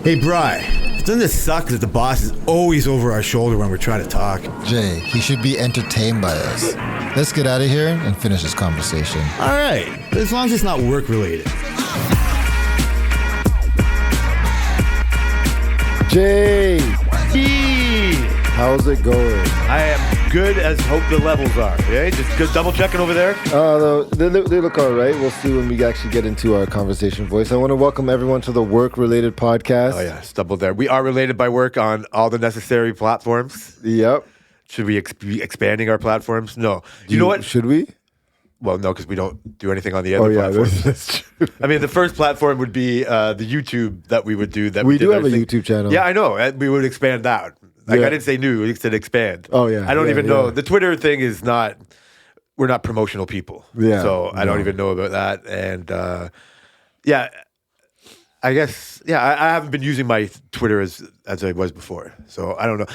Hey, Bri, doesn't it suck that the boss is always over our shoulder when we're trying to talk? Jay, he should be entertained by us. Let's get out of here and finish this conversation. All right, but as long as it's not work-related. Jay, how's it going? I am good as hope the levels are. Okay, just good double checking over there. They look all right. We'll see when we actually get into our conversation voice. I want to welcome everyone to the work-related podcast. Oh yeah, stumbled there. We are related by work on all the necessary platforms. Yep. Should we be expanding our platforms? No. You know what? Should we? Well, no, because we don't do anything on the other platforms. That's true. I mean, the first platform would be the YouTube that we would do. That We did do have a everything. YouTube channel. Yeah, I know. We would expand that. Like Yeah. I didn't say new, I said expand. Oh, yeah. I don't Yeah, even know. yeah. The Twitter thing is not. We're not promotional people. Yeah, So I don't no. even know about that. And yeah, I guess I haven't been using my Twitter as I was before. So I don't know.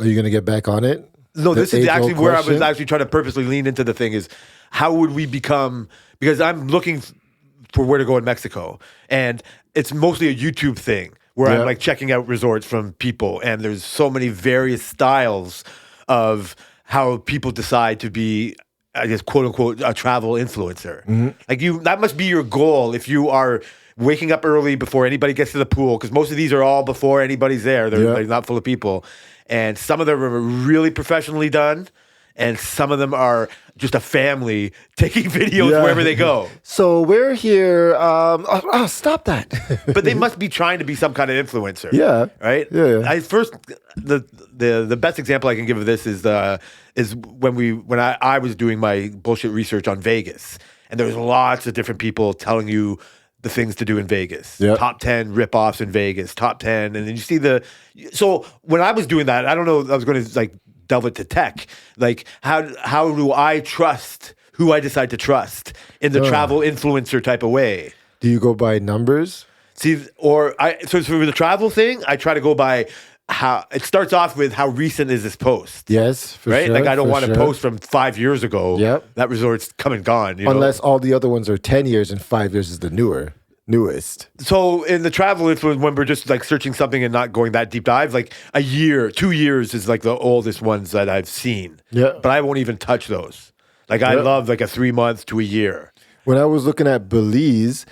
Are you going to get back on it? No, The this is actually age-old where I was question? actually trying to purposely lean into the thing is how would we become, because I'm looking for where to go in Mexico, and it's mostly a YouTube thing where Yeah. I'm like checking out resorts from people, and there's so many various styles of how people decide to be, I guess, quote unquote, a travel influencer. Mm-hmm. Like that must be your goal if you are waking up early before anybody gets to the pool, because most of these are all before anybody's there. They're not full of people. And some of them are really professionally done, and some of them are just a family taking videos Yeah. wherever they go. So we're here. Stop that. But they must be trying to be some kind of influencer. Yeah. Right? Yeah. The best example I can give of this is when I was doing my bullshit research on Vegas, and there was lots of different people telling you the things to do in Vegas. Yep. Top 10 ripoffs in Vegas, top 10. And then you see so when I was doing that, I don't know, I was going to like delve into tech. Like how do I trust who I decide to trust in the travel influencer type of way? Do you go by numbers? See, so for the travel thing, I try to go by how it starts off with how recent is this post. Yes, for Right? sure. Like I don't for want to sure. post from 5 years ago. Yep. That resort's come and gone. You know? Unless all the other ones are 10 years and 5 years is the newest. So in the travel influence, when we're just like searching something and not going that deep dive, like a year, 2 years is like the oldest ones that I've seen. Yeah. But I won't even touch those. Like I Yeah. love like a 3 month to a year. When I was looking at Belize,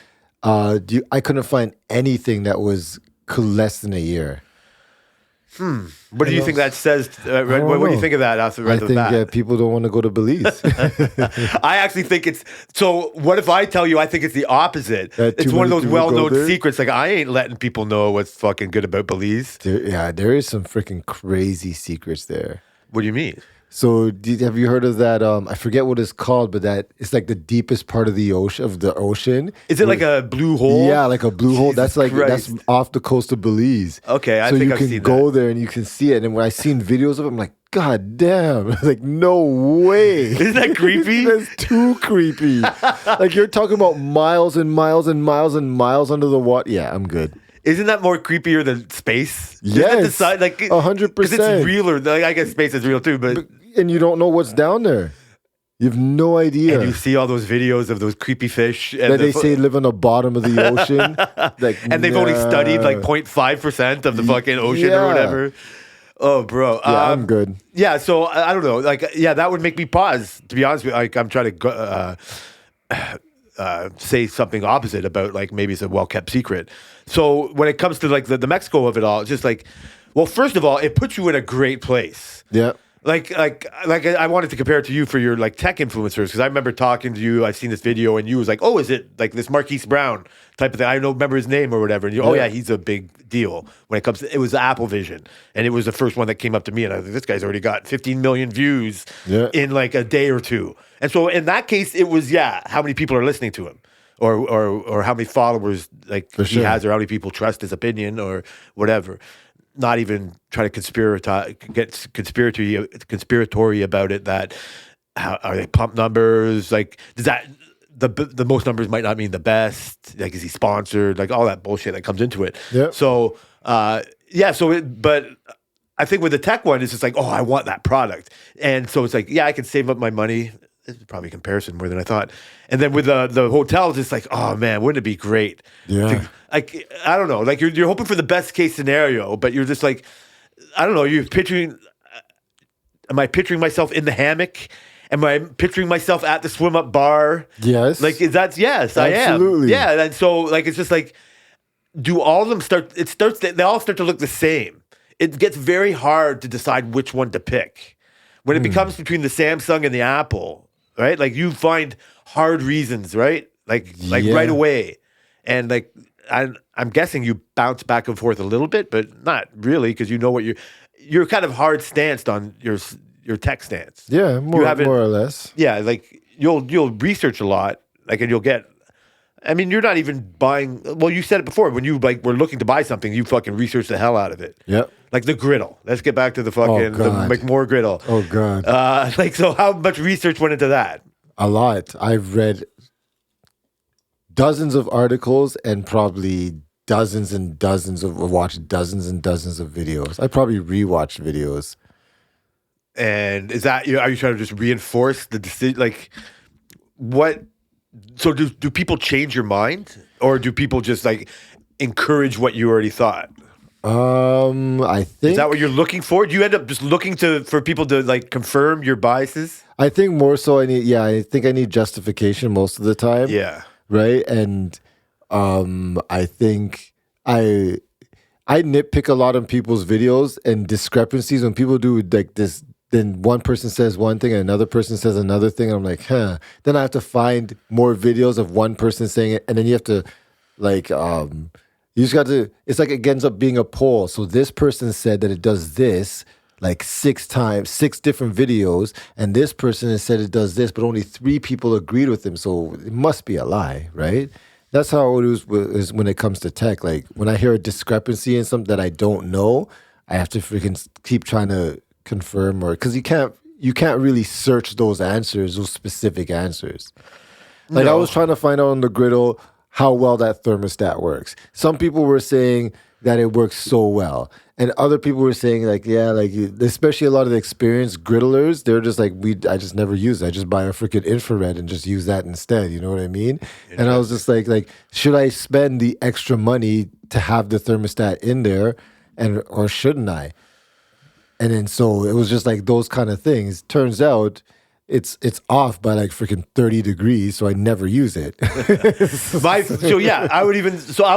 I couldn't find anything that was less than a year. What do you think that says? What do you know. think of that after I right think off the bat? people don't want to go to Belize. I actually think it's so. What if I tell you I think it's the opposite? That It's too one of many those people go well-known there? secrets. Like I ain't letting people know what's fucking good about Belize. there is some freaking crazy secrets there. What do you mean? So, have you heard of that? I forget what it's called, but that it's like the deepest part of the ocean. Is it like a blue hole? Yeah, like a blue hole. That's Jesus that's Christ. off the coast of Belize. Okay, I so think you I've can seen go that. there and you can see it. And when I seen videos of it, I'm like, God damn! Like, no way! Isn't that creepy? That's too creepy. Like you're talking about miles and miles and miles and miles under the water. Yeah, I'm good. Isn't that more creepier than space? Isn't Yes, that the side, like 100%. Because it's realer. Like, I guess space is real too, but And you don't know what's down there. You have no idea. and you see all those videos of those creepy fish and that they say live on the bottom of the ocean. Like, and they've only studied like nah. 0.5% of the fucking ocean Yeah. or whatever. Oh, bro. Yeah, I'm good. Yeah, so I don't know. Like, yeah, that would make me pause. To be honest with you, like, I'm trying to say something opposite about like maybe it's a well kept secret. So when it comes to like the Mexico of it all, it's just like, well, first of all, it puts you in a great place. Yeah. Like I wanted to compare it to you for your like tech influencers, because I remember talking to you. I've seen this video, and you was like, "Oh, is it like this Marquise Brown type of thing?" I don't remember his name or whatever. And you, oh Yeah. yeah, he's a big deal when it comes to. It was Apple Vision, and it was the first one that came up to me, and I was like, "This guy's already got 15 million views in like a day or two." And so in that case, it was how many people are listening to him, or how many followers like he sure. has, or how many people trust his opinion, or whatever. Not even try to get conspiratory about it. That how are they pump numbers? Like, does that the most numbers might not mean the best? Like, is he sponsored? Like all that bullshit that comes into it. Yeah. So but I think with the tech one, it's just like, oh, I want that product, and so it's like, yeah, I can save up my money it's probably a comparison more than I thought. And then with the hotel, it's just like, oh man, wouldn't it be great? Yeah. Like, I don't know. Like you're hoping for the best case scenario, but you're just like, I don't know. You're picturing. Am I picturing myself in the hammock? Am I picturing myself at the swim up bar? Yes. Like that's yes, I am. Absolutely. Yeah. And so like it's just like, do all of them start? They all start to look the same. It gets very hard to decide which one to pick when it becomes between the Samsung and the Apple, right? Like you find hard reasons, right? Like Yeah. right away, and like I'm guessing you bounce back and forth a little bit, but not really because you know what you're kind of hard stanced on your tech stance. Yeah, more or less. Yeah, like you'll research a lot, like, and you'll get. I mean, you're not even buying. Well, you said it before when you like were looking to buy something, you fucking research the hell out of it. Yep. Like the griddle. Let's get back to the fucking the God. McMore griddle. Oh God. Like so, how much research went into that? A lot. I've read dozens of articles and probably dozens and dozens of watched dozens and dozens of videos. I probably rewatched videos. And is that are you trying to just reinforce the decision? Like what? So do people change your mind, or do people just like encourage what you already thought? I think Is that what you're looking for? Do you end up just looking for people to like confirm your biases? I think more so I think I need justification most of the time. Yeah. Right? And I think I nitpick a lot on people's videos and discrepancies when people do like this. Then one person says one thing and another person says another thing. I'm like, huh. Then I have to find more videos of one person saying it, and then you have to like you just got to. It's like it ends up being a poll. So this person said that it does this like 6 times, 6 different videos, and this person has said it does this, but only 3 people agreed with him. So it must be a lie, right? That's how it is when it comes to tech. Like when I hear a discrepancy in something that I don't know, I have to freaking keep trying to confirm, or because you can't really search those specific answers. Like I was trying to find out on the griddle how well that thermostat works. Some people were saying that it works so well, and other people were saying like, yeah, like especially a lot of the experienced griddlers, they're just like, I just never use it. I just buy a freaking infrared and just use that instead. You know what I mean? And I was just like, should I spend the extra money to have the thermostat in there, or shouldn't I? And then so it was just like those kind of things. Turns out it's off by like freaking 30 degrees, so I never use it. I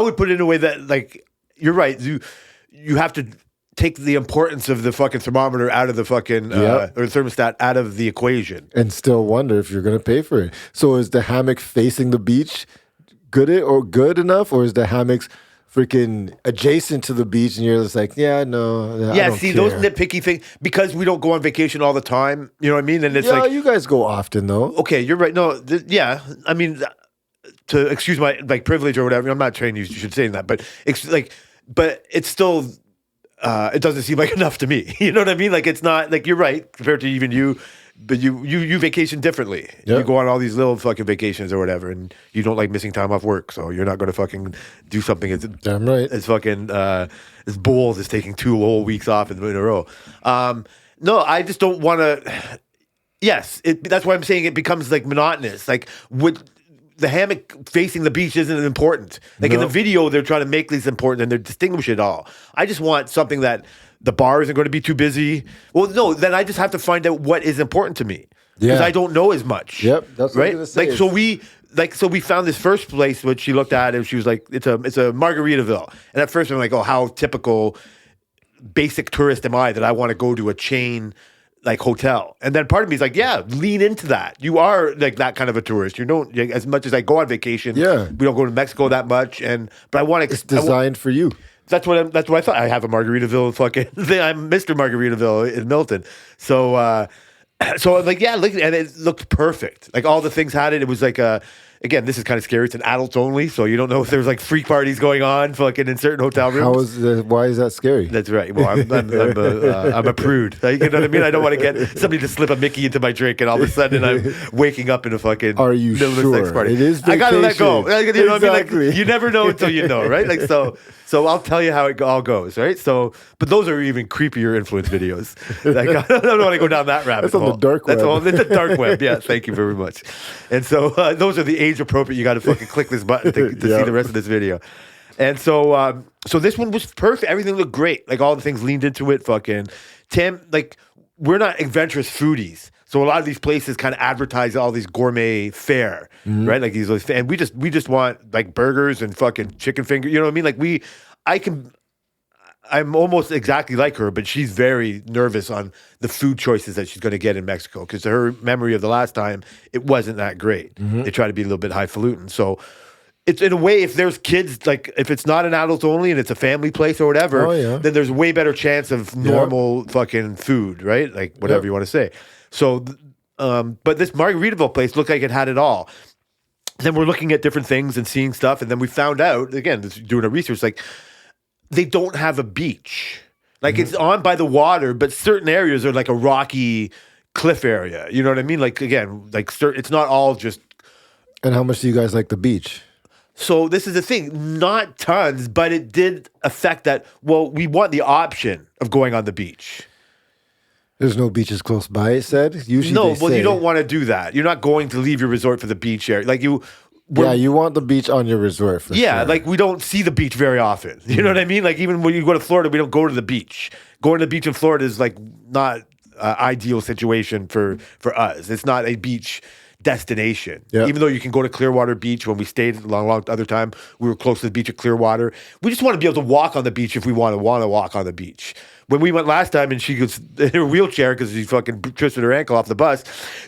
would put it in a way that like you're right. You have to take the importance of the fucking thermometer out of the fucking or the thermostat out of the equation. And still wonder if you're gonna pay for it. So is the hammock facing the beach good enough, or is the hammock's freaking adjacent to the beach and you're just like, yeah, no. I don't See, care. those nitpicky things, because we don't go on vacation all the time, you know what I mean? And it's Yeah, like, you guys go often though. okay, you're right. No, I mean, to excuse my like privilege or whatever, I'm not saying you should say that, but but it's still, it doesn't seem like enough to me. You know what I mean? Like it's not, like you're right, compared to even you, but you vacation differently. Yeah. You go on all these little fucking vacations or whatever, and you don't like missing time off work, so you're not going to fucking do something as Damn right. as fucking as bold as taking 2 whole weeks off in a row. No, I just don't want to. Yes, that's why I'm saying it becomes like monotonous. Like the hammock facing the beach isn't important. Like in the video, they're trying to make these important and they distinguish it all. I just want something that the bar isn't going to be too busy. Well, no, then I just have to find out what is important to me because Yeah. I don't know as much. Yep, that's what I was gonna say. So we found this first place which she looked at and she was like, it's a Margaritaville. And at first I'm like, oh, how typical basic tourist am I that I want to go to a chain like hotel? And then part of me is like, yeah, lean into that. You are like that kind of a tourist. You don't, like, as much as I go on vacation. Yeah. We don't go to Mexico that much, but I want to. It's designed for you. That's what I thought. I have a Margaritaville fucking thing. I'm Mr. Margaritaville in Milton. So I'm like, yeah, look, and it looked perfect. Like all the things had it. It was like again, this is kind of scary. It's an adults only, so you don't know if there's like freak parties going on fucking in certain hotel rooms. Why is that scary? That's right. Well, I'm a prude. You know what I mean? I don't want to get somebody to slip a Mickey into my drink, and all of a sudden I'm waking up in a fucking Are you middle of a sex sure? party. It is I gotta let go. vacation. You know what I mean? Exactly. Like, you never know until you know, right? Like so I'll tell you how it all goes, right? So, but those are even creepier influence videos. Like, I don't want to go down that rabbit That's hole. on the dark web. That's all. It's the dark web. Yeah, thank you very much. And so those are the age appropriate. You got to fucking click this button to see the rest of this video. And so so this one was perfect. Everything looked great. Like all the things leaned into it. Fucking Tim. Like we're not adventurous foodies. So a lot of these places kind of advertise all these gourmet fare, right? Like these, and we just want like burgers and fucking chicken finger. You know what I mean? Like I'm almost exactly like her, but she's very nervous on the food choices that she's going to get in Mexico because her memory of the last time, it wasn't that great. They try to be a little bit highfalutin. So it's in a way, if there's kids, like if it's not an adults only and it's a family place or whatever, then there's a way better chance of normal fucking food, right? Like whatever you want to say. So, but this Margaritaville place looked like it had it all. Then we're looking at different things and seeing stuff, and then we found out again, doing a research, like they don't have a beach. Like it's on by the water, but certain areas are like a rocky cliff area. You know what I mean? Like again, like it's not all just. And how much do you guys like the beach? So this is the thing, not tons, but it did affect that. Well, we want the option of going on the beach. There's no beaches close by, it said. Usually No, they well, say, you don't want to do that. You're not going to leave your resort for the beach area. Like you want the beach on your resort for sure. like we don't see the beach very often. You know what I mean? Like even when you go to Florida, we don't go to the beach. Going to the beach in Florida is like not an ideal situation for us. It's not a beach destination. Yeah. Even though you can go to Clearwater Beach when we stayed a long other time, we were close to the beach at Clearwater. We just want to be able to walk on the beach if we want to walk on the beach. When we went last time and she was in her wheelchair because she fucking twisted her ankle off the bus,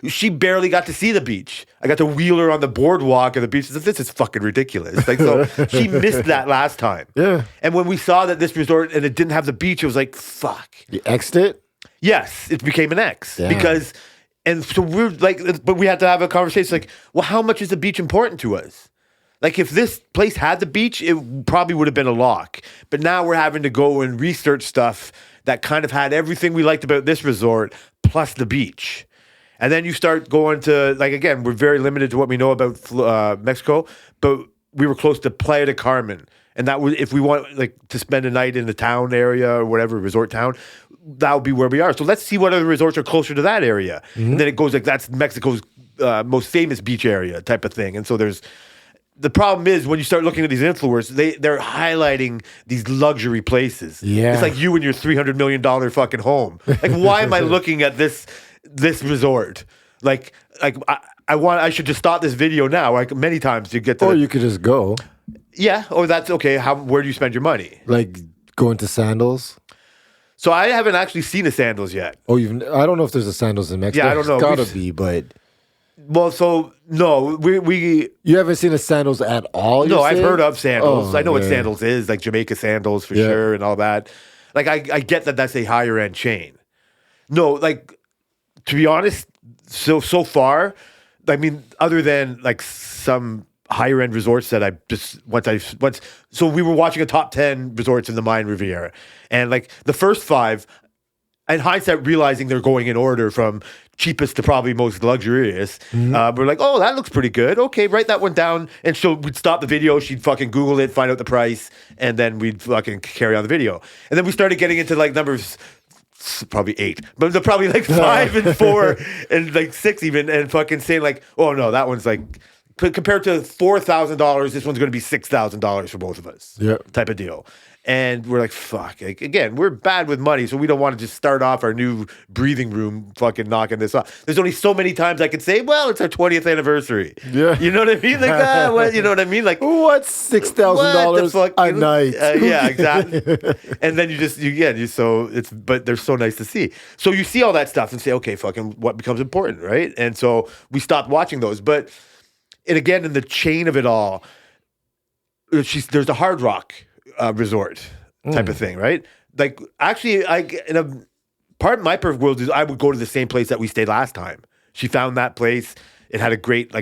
she barely got to see the beach. I got to wheel her on the boardwalk of the beach. This is fucking ridiculous. Like so, she missed that last time. Yeah. And when we saw that this resort and it didn't have the beach, it was like, fuck. You X'd it? Yes, it became an X Damn. because, and so we're like, but we had to have a conversation like, well, how much is the beach important to us? Like if this place had the beach, it probably would have been a lock. But now we're having to go and research stuff that kind of had everything we liked about this resort plus the beach. And then you start going to, like, again, we're very limited to what we know about Mexico, but we were close to Playa del Carmen. And that would, if we want like to spend a night in the town area or whatever, resort town, that would be where we are. So let's see what other resorts are closer to that area. And then it goes like, that's Mexico's most famous beach area type of thing. And so the problem is when you start looking at these influencers, they're highlighting these luxury places. Yeah. It's like you and your $300 million fucking home. Like, why am I looking at this resort? Like I should just stop this video now. Like many times to get to. Or you could just go. Yeah. Or that's okay. Where do you spend your money? Like going to Sandals. So I haven't actually seen the Sandals yet. Oh, I don't know if there's a Sandals in Mexico. Yeah, I don't know. It's gotta be, but Well, so no, we you haven't seen a Sandals at all. no, you're I've saying? heard of Sandals. Oh, I know what yeah. Sandals is, like Jamaica Sandals for sure, and all that. Like I get that that's a higher end chain. No, like to be honest, so far, I mean, other than like some higher end resorts that I just once. So we were watching a top 10 resorts in the Mayan Riviera, and like the first 5. In hindsight, realizing they're going in order from cheapest to probably most luxurious, we're like, oh, that looks pretty good. Okay, write that one down. And so we'd stop the video. She'd fucking Google it, find out the price, and then we'd fucking carry on the video. And then we started getting into like numbers, probably 8, but they're probably like 5 and 4 and like 6 even, and fucking saying like, oh no, that one's like, compared to $4,000, this one's going to be $6,000 for both of us. Yeah. Type of deal. And we're like, fuck. Like, again, we're bad with money, so we don't want to just start off our new breathing room fucking knocking this off. There's only so many times I can say, well, it's our 20th anniversary. Yeah. You know what I mean? Like, what, you know what I mean? Like, What's $6,000 a night? yeah, exactly. And then but they're so nice to see. So you see all that stuff and say, okay, fucking what becomes important, right? And so we stopped watching those. But, and again, in the chain of it all, there's a Hard Rock resort type of thing, right? Like, actually, part of my perfect world is I would go to the same place that we stayed last time. She found that place. It had a great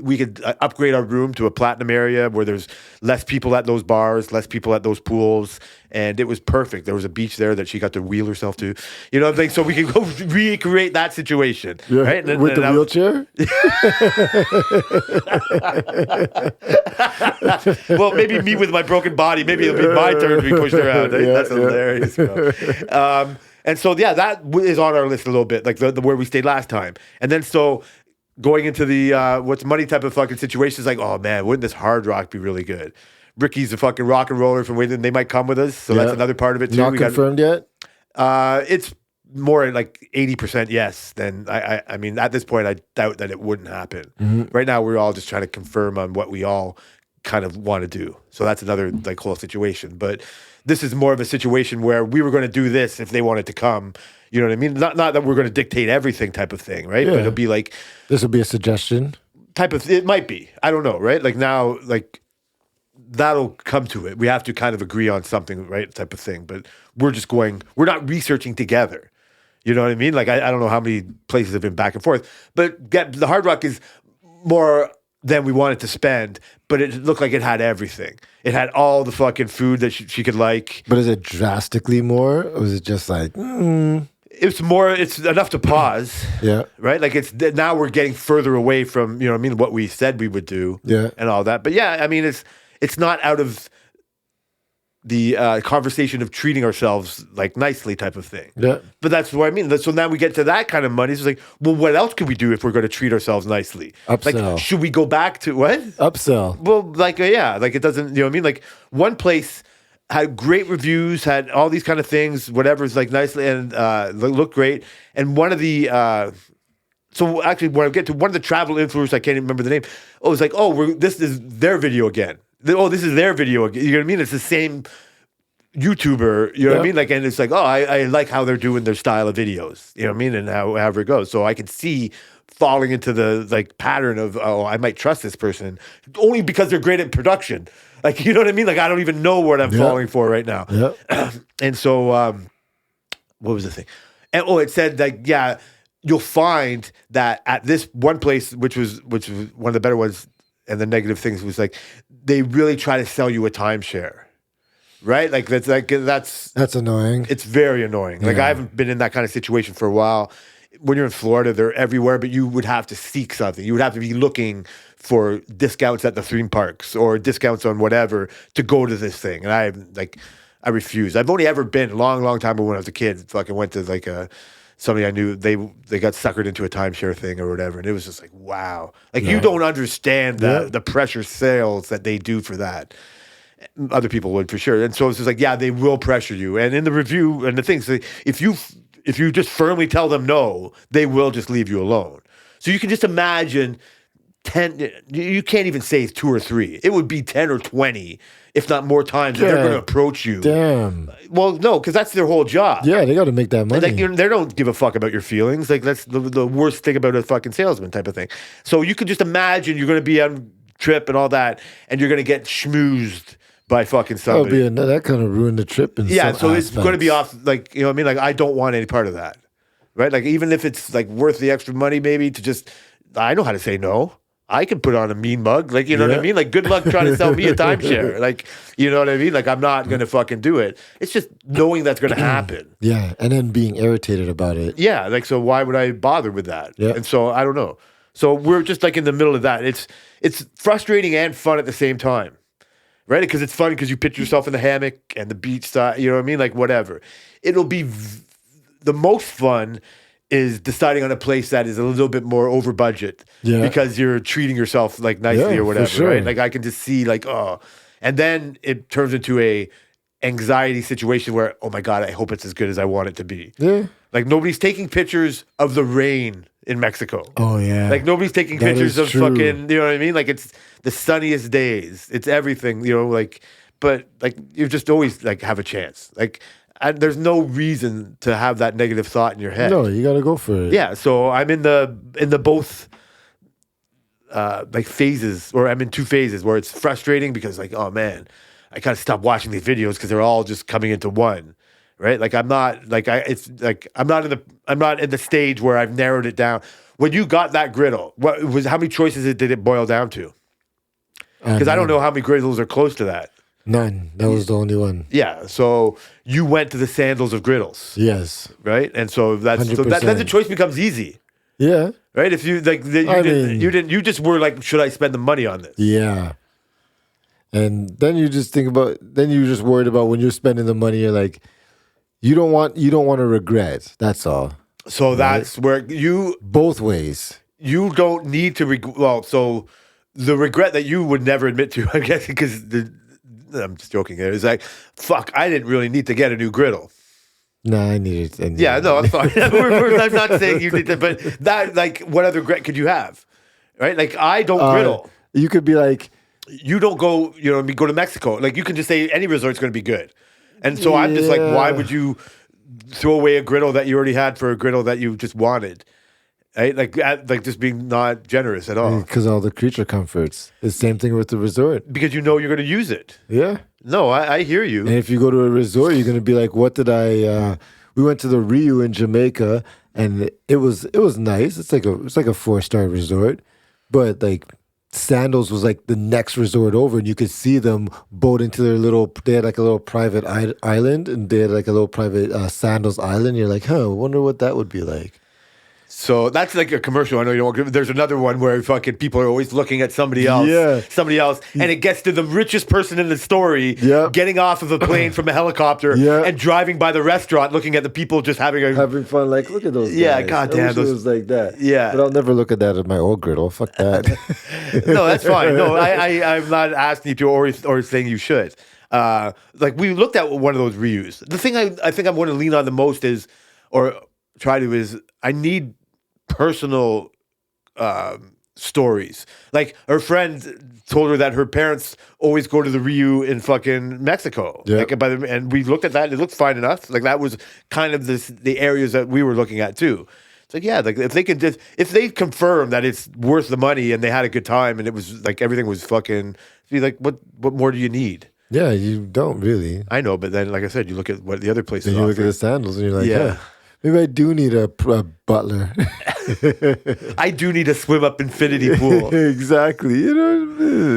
we could upgrade our room to a platinum area where there's less people at those bars, less people at those pools, and it was perfect. There was a beach there that she got to wheel herself to, you know what I'm saying? So we could go recreate that situation, right? With the wheelchair? Well, maybe me with my broken body. Maybe it'll be my turn to be pushed around. That's hilarious. And so, yeah, that is on our list a little bit, like the where we stayed last time. And then so going into the what's money type of fucking situation is like, oh man, wouldn't this Hard Rock be really good? Ricky's a fucking rock and roller from Wayne. They might come with us, so that's another part of it too. Not confirmed yet? It's more like 80% yes. Then I mean, at this point, I doubt that it wouldn't happen. Right now, we're all just trying to confirm on what we all kind of want to do. So that's another like whole situation. But this is more of a situation where we were going to do this if they wanted to come. You know what I mean? Not that we're going to dictate everything type of thing, right? But it'll be like this will be a suggestion type of. It might be. I don't know, right? Like now, like that'll come to it. We have to kind of agree on something, right? Type of thing. But we're just going. We're not researching together. You know what I mean? Like I don't know how many places have been back and forth, but the Hard Rock is more than we wanted to spend, but it looked like it had everything. It had all the fucking food that she could like. But is it drastically more, or is it just like? It's more. It's enough to pause. Yeah. Right. Like it's now we're getting further away from you know what I mean what we said we would do. Yeah. And all that. But yeah, I mean it's not out of the conversation of treating ourselves like nicely type of thing. Yeah. But that's what I mean. So now we get to that kind of money. It's like, well, what else could we do if we're going to treat ourselves nicely? Upsell. Like, should we go back to what? Upsell. Well, like, yeah, like it doesn't, you know what I mean? Like one place had great reviews, had all these kind of things, whatever's like nicely and looked great. And one of the, so actually when I get to one of the travel influencers, I can't even remember the name. Oh, it's like, this is their video again. This is their video again. You know what I mean? It's the same YouTuber, you know what I mean? Like, and it's like, I like how they're doing their style of videos, you know what I mean? And however it goes. So I can see falling into the like pattern of, I might trust this person only because they're great at production. Like, you know what I mean? Like, I don't even know what I'm falling for right now. Yeah. And so, what was the thing? And it said like, yeah, you'll find that at this one place, which was one of the better ones, and the negative things was like, they really try to sell you a timeshare. Right? Like that's annoying. It's very annoying. Like I haven't been in that kind of situation for a while. When you're in Florida, they're everywhere, but you would have to seek something. You would have to be looking for discounts at the theme parks or discounts on whatever to go to this thing. And I refuse. I've only ever been a long time ago when I was a kid. Fucking went to like somebody I knew, they got suckered into a timeshare thing or whatever. And it was just like, wow. Like you don't understand the pressure sales that they do for that. Other people would for sure. And so it's just like, yeah, they will pressure you. And in the review and the things, if you just firmly tell them no, they will just leave you alone. So you can just imagine 10, you can't even say 2 or 3. It would be 10 or 20, if not more times, that they're going to approach you. Damn. Well, no, because that's their whole job. Yeah, they got to make that money. Like, they don't give a fuck about your feelings. Like, that's the worst thing about a fucking salesman type of thing. So you could just imagine you're going to be on a trip and all that, and you're going to get schmoozed by fucking somebody. That kind of ruined the trip. In some so it's aspects. going to be off, like, you know what I mean? Like, I don't want any part of that, right? Like, even if it's, like, worth the extra money maybe to just, I know how to say no. I can put on a mean mug. Like, you know what I mean? Like, good luck trying to sell me a timeshare. Like, you know what I mean? Like, I'm not going to fucking do it. It's just knowing that's going to happen. Yeah, and then being irritated about it. Yeah, like, so why would I bother with that? Yeah. And so, I don't know. So we're just, like, in the middle of that. It's frustrating and fun at the same time. Right? Because it's fun because you picture yourself in the hammock and the beach side, you know what I mean? Like, whatever. It'll be the most fun is deciding on a place that is a little bit more over budget because you're treating yourself like nicely or whatever, right? Like I can just see like, and then it turns into a anxiety situation where, oh my God, I hope it's as good as I want it to be. Yeah. Like nobody's taking pictures of the rain in Mexico. Oh yeah. Like nobody's taking pictures of fucking, you know what I mean? Like it's the sunniest days. It's everything, you know, like, but like you just always like have a chance. Like there's no reason to have that negative thought in your head. No, you got to go for it. Yeah. So I'm in the both like phases, or I'm in 2 phases where it's frustrating because like, oh man, I gotta stop watching these videos because they're all just coming into one. right? Like I'm not like I'm not in the stage where I've narrowed it down. When you got that griddle, how many choices did it boil down to? Because I don't know how many griddles are close to that. None. That was the only one. Yeah, so you went to the sandals of griddles, Yes. right? And so then the choice becomes easy, Yeah. right? If you you just were like, should I spend the money on this? Yeah. And then you just you're just worried about when you're spending the money, you're like, you don't want to regret. That's all. So that's where Both ways. you don't need to so the regret that you would never admit to, I guess, because I'm just joking here, is like, fuck, I didn't really need to get a new griddle. Nah, I need it. Yeah, no, I'm fine. I'm not saying you need to, but that, like, what other regret could you have? Right? Like, I don't griddle. You could be like, You don't go, go to Mexico. Like, you can just say any resort's going to be good. And so I'm just like, why would you throw away a griddle that you already had for a griddle that you just wanted? Right? Like just being not generous at all. because all the creature comforts. The same thing with the resort. Because you know you're going to use it. Yeah. No, I hear you. And if you go to a resort, you're going to be like, what did I, we went to the Rio in Jamaica and it was nice. It's like a 4-star resort, but like Sandals was like the next resort over and you could see them boating to they had like a little private island and they had like a little private Sandals island. You're like, I wonder what that would be like. So that's like a commercial. I know you don't want. There's another one where fucking people are always looking at somebody else, and it gets to the richest person in the story getting off of a plane from a helicopter and driving by the restaurant, looking at the people just having fun. Like, look at those guys. Yeah, goddamn, it was like that. Yeah, but I'll never look at that at my old griddle. Fuck that. No, that's fine. No, I'm not asking you to or saying you should. Like we looked at one of those reuse. The thing I think I'm going to lean on the most is I need personal stories. Like her friend told her that her parents always go to the Rio in fucking Mexico. Yeah. Like, and we looked at that and it looked fine enough. Like that was kind of the areas that we were looking at too. It's like, yeah, like if they confirm that it's worth the money and they had a good time and it was like everything was fucking, be like, what more do you need? Yeah, you don't really. I know, but then like I said, you look at what the other places Then you look offer. at the Sandals and you're like, Yeah. Maybe I do need a butler. I do need a swim up infinity pool. Exactly.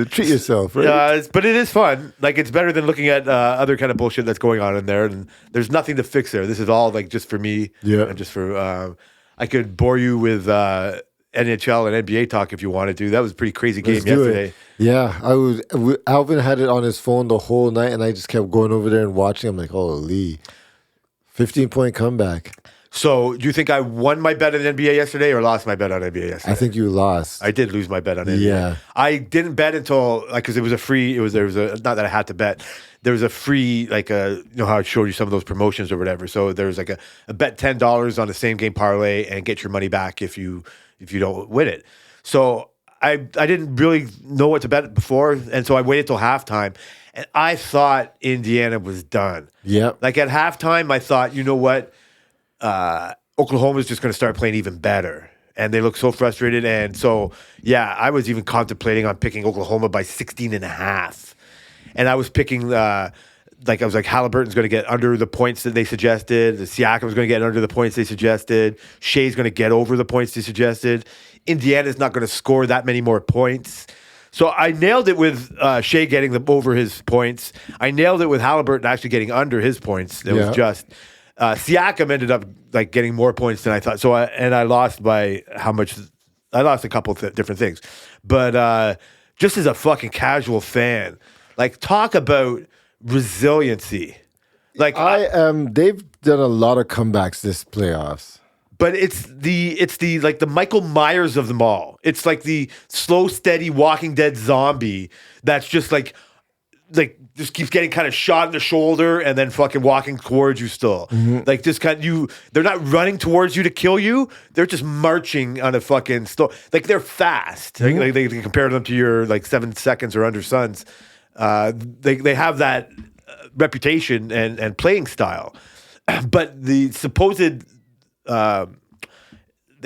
Treat yourself, right? But it is fun. Like it's better than looking at other kind of bullshit that's going on in there. And there's nothing to fix there. This is all like just for me. Yeah. And just for I could bore you with NHL and NBA talk if you wanted to. That was a pretty crazy game yesterday. Yeah, Alvin had it on his phone the whole night, and I just kept going over there and watching. I'm like, holy, 15-point comeback. So, do you think I won my bet on NBA yesterday or lost my bet on NBA yesterday? I think you lost. I did lose my bet on NBA. Yeah. I didn't bet until because it was a free. There was a not that I had to bet. There was a free how I showed you some of those promotions or whatever. So there was like a bet $10 on the same game parlay and get your money back if you don't win it. So I didn't really know what to bet before, and so I waited till halftime, and I thought Indiana was done. Yep. Like at halftime, I thought, you know what? Oklahoma's just going to start playing even better. And they look so frustrated. And so, yeah, I was even contemplating on picking Oklahoma by 16.5. And I was picking, Halliburton's going to get under the points that they suggested. The Siakam's going to get under the points they suggested. Shea's going to get over the points they suggested. Indiana's not going to score that many more points. So I nailed it with Shea getting over his points. I nailed it with Halliburton actually getting under his points. It was just... Siakam ended up like getting more points than I thought. So I lost by how much? I lost a couple of different things, but just as a fucking casual fan, like talk about resiliency. Like they've done a lot of comebacks this playoffs. But it's the like the Michael Myers of them all. It's like the slow, steady Walking Dead zombie that's just like just keeps getting kind of shot in the shoulder and then fucking walking towards you still. Mm-hmm. Like just they're not running towards you to kill you. They're just marching on a fucking like they're fast. Mm-hmm. Like they compare them to your like 7 seconds or under Suns. They have that reputation and playing style. But the supposed the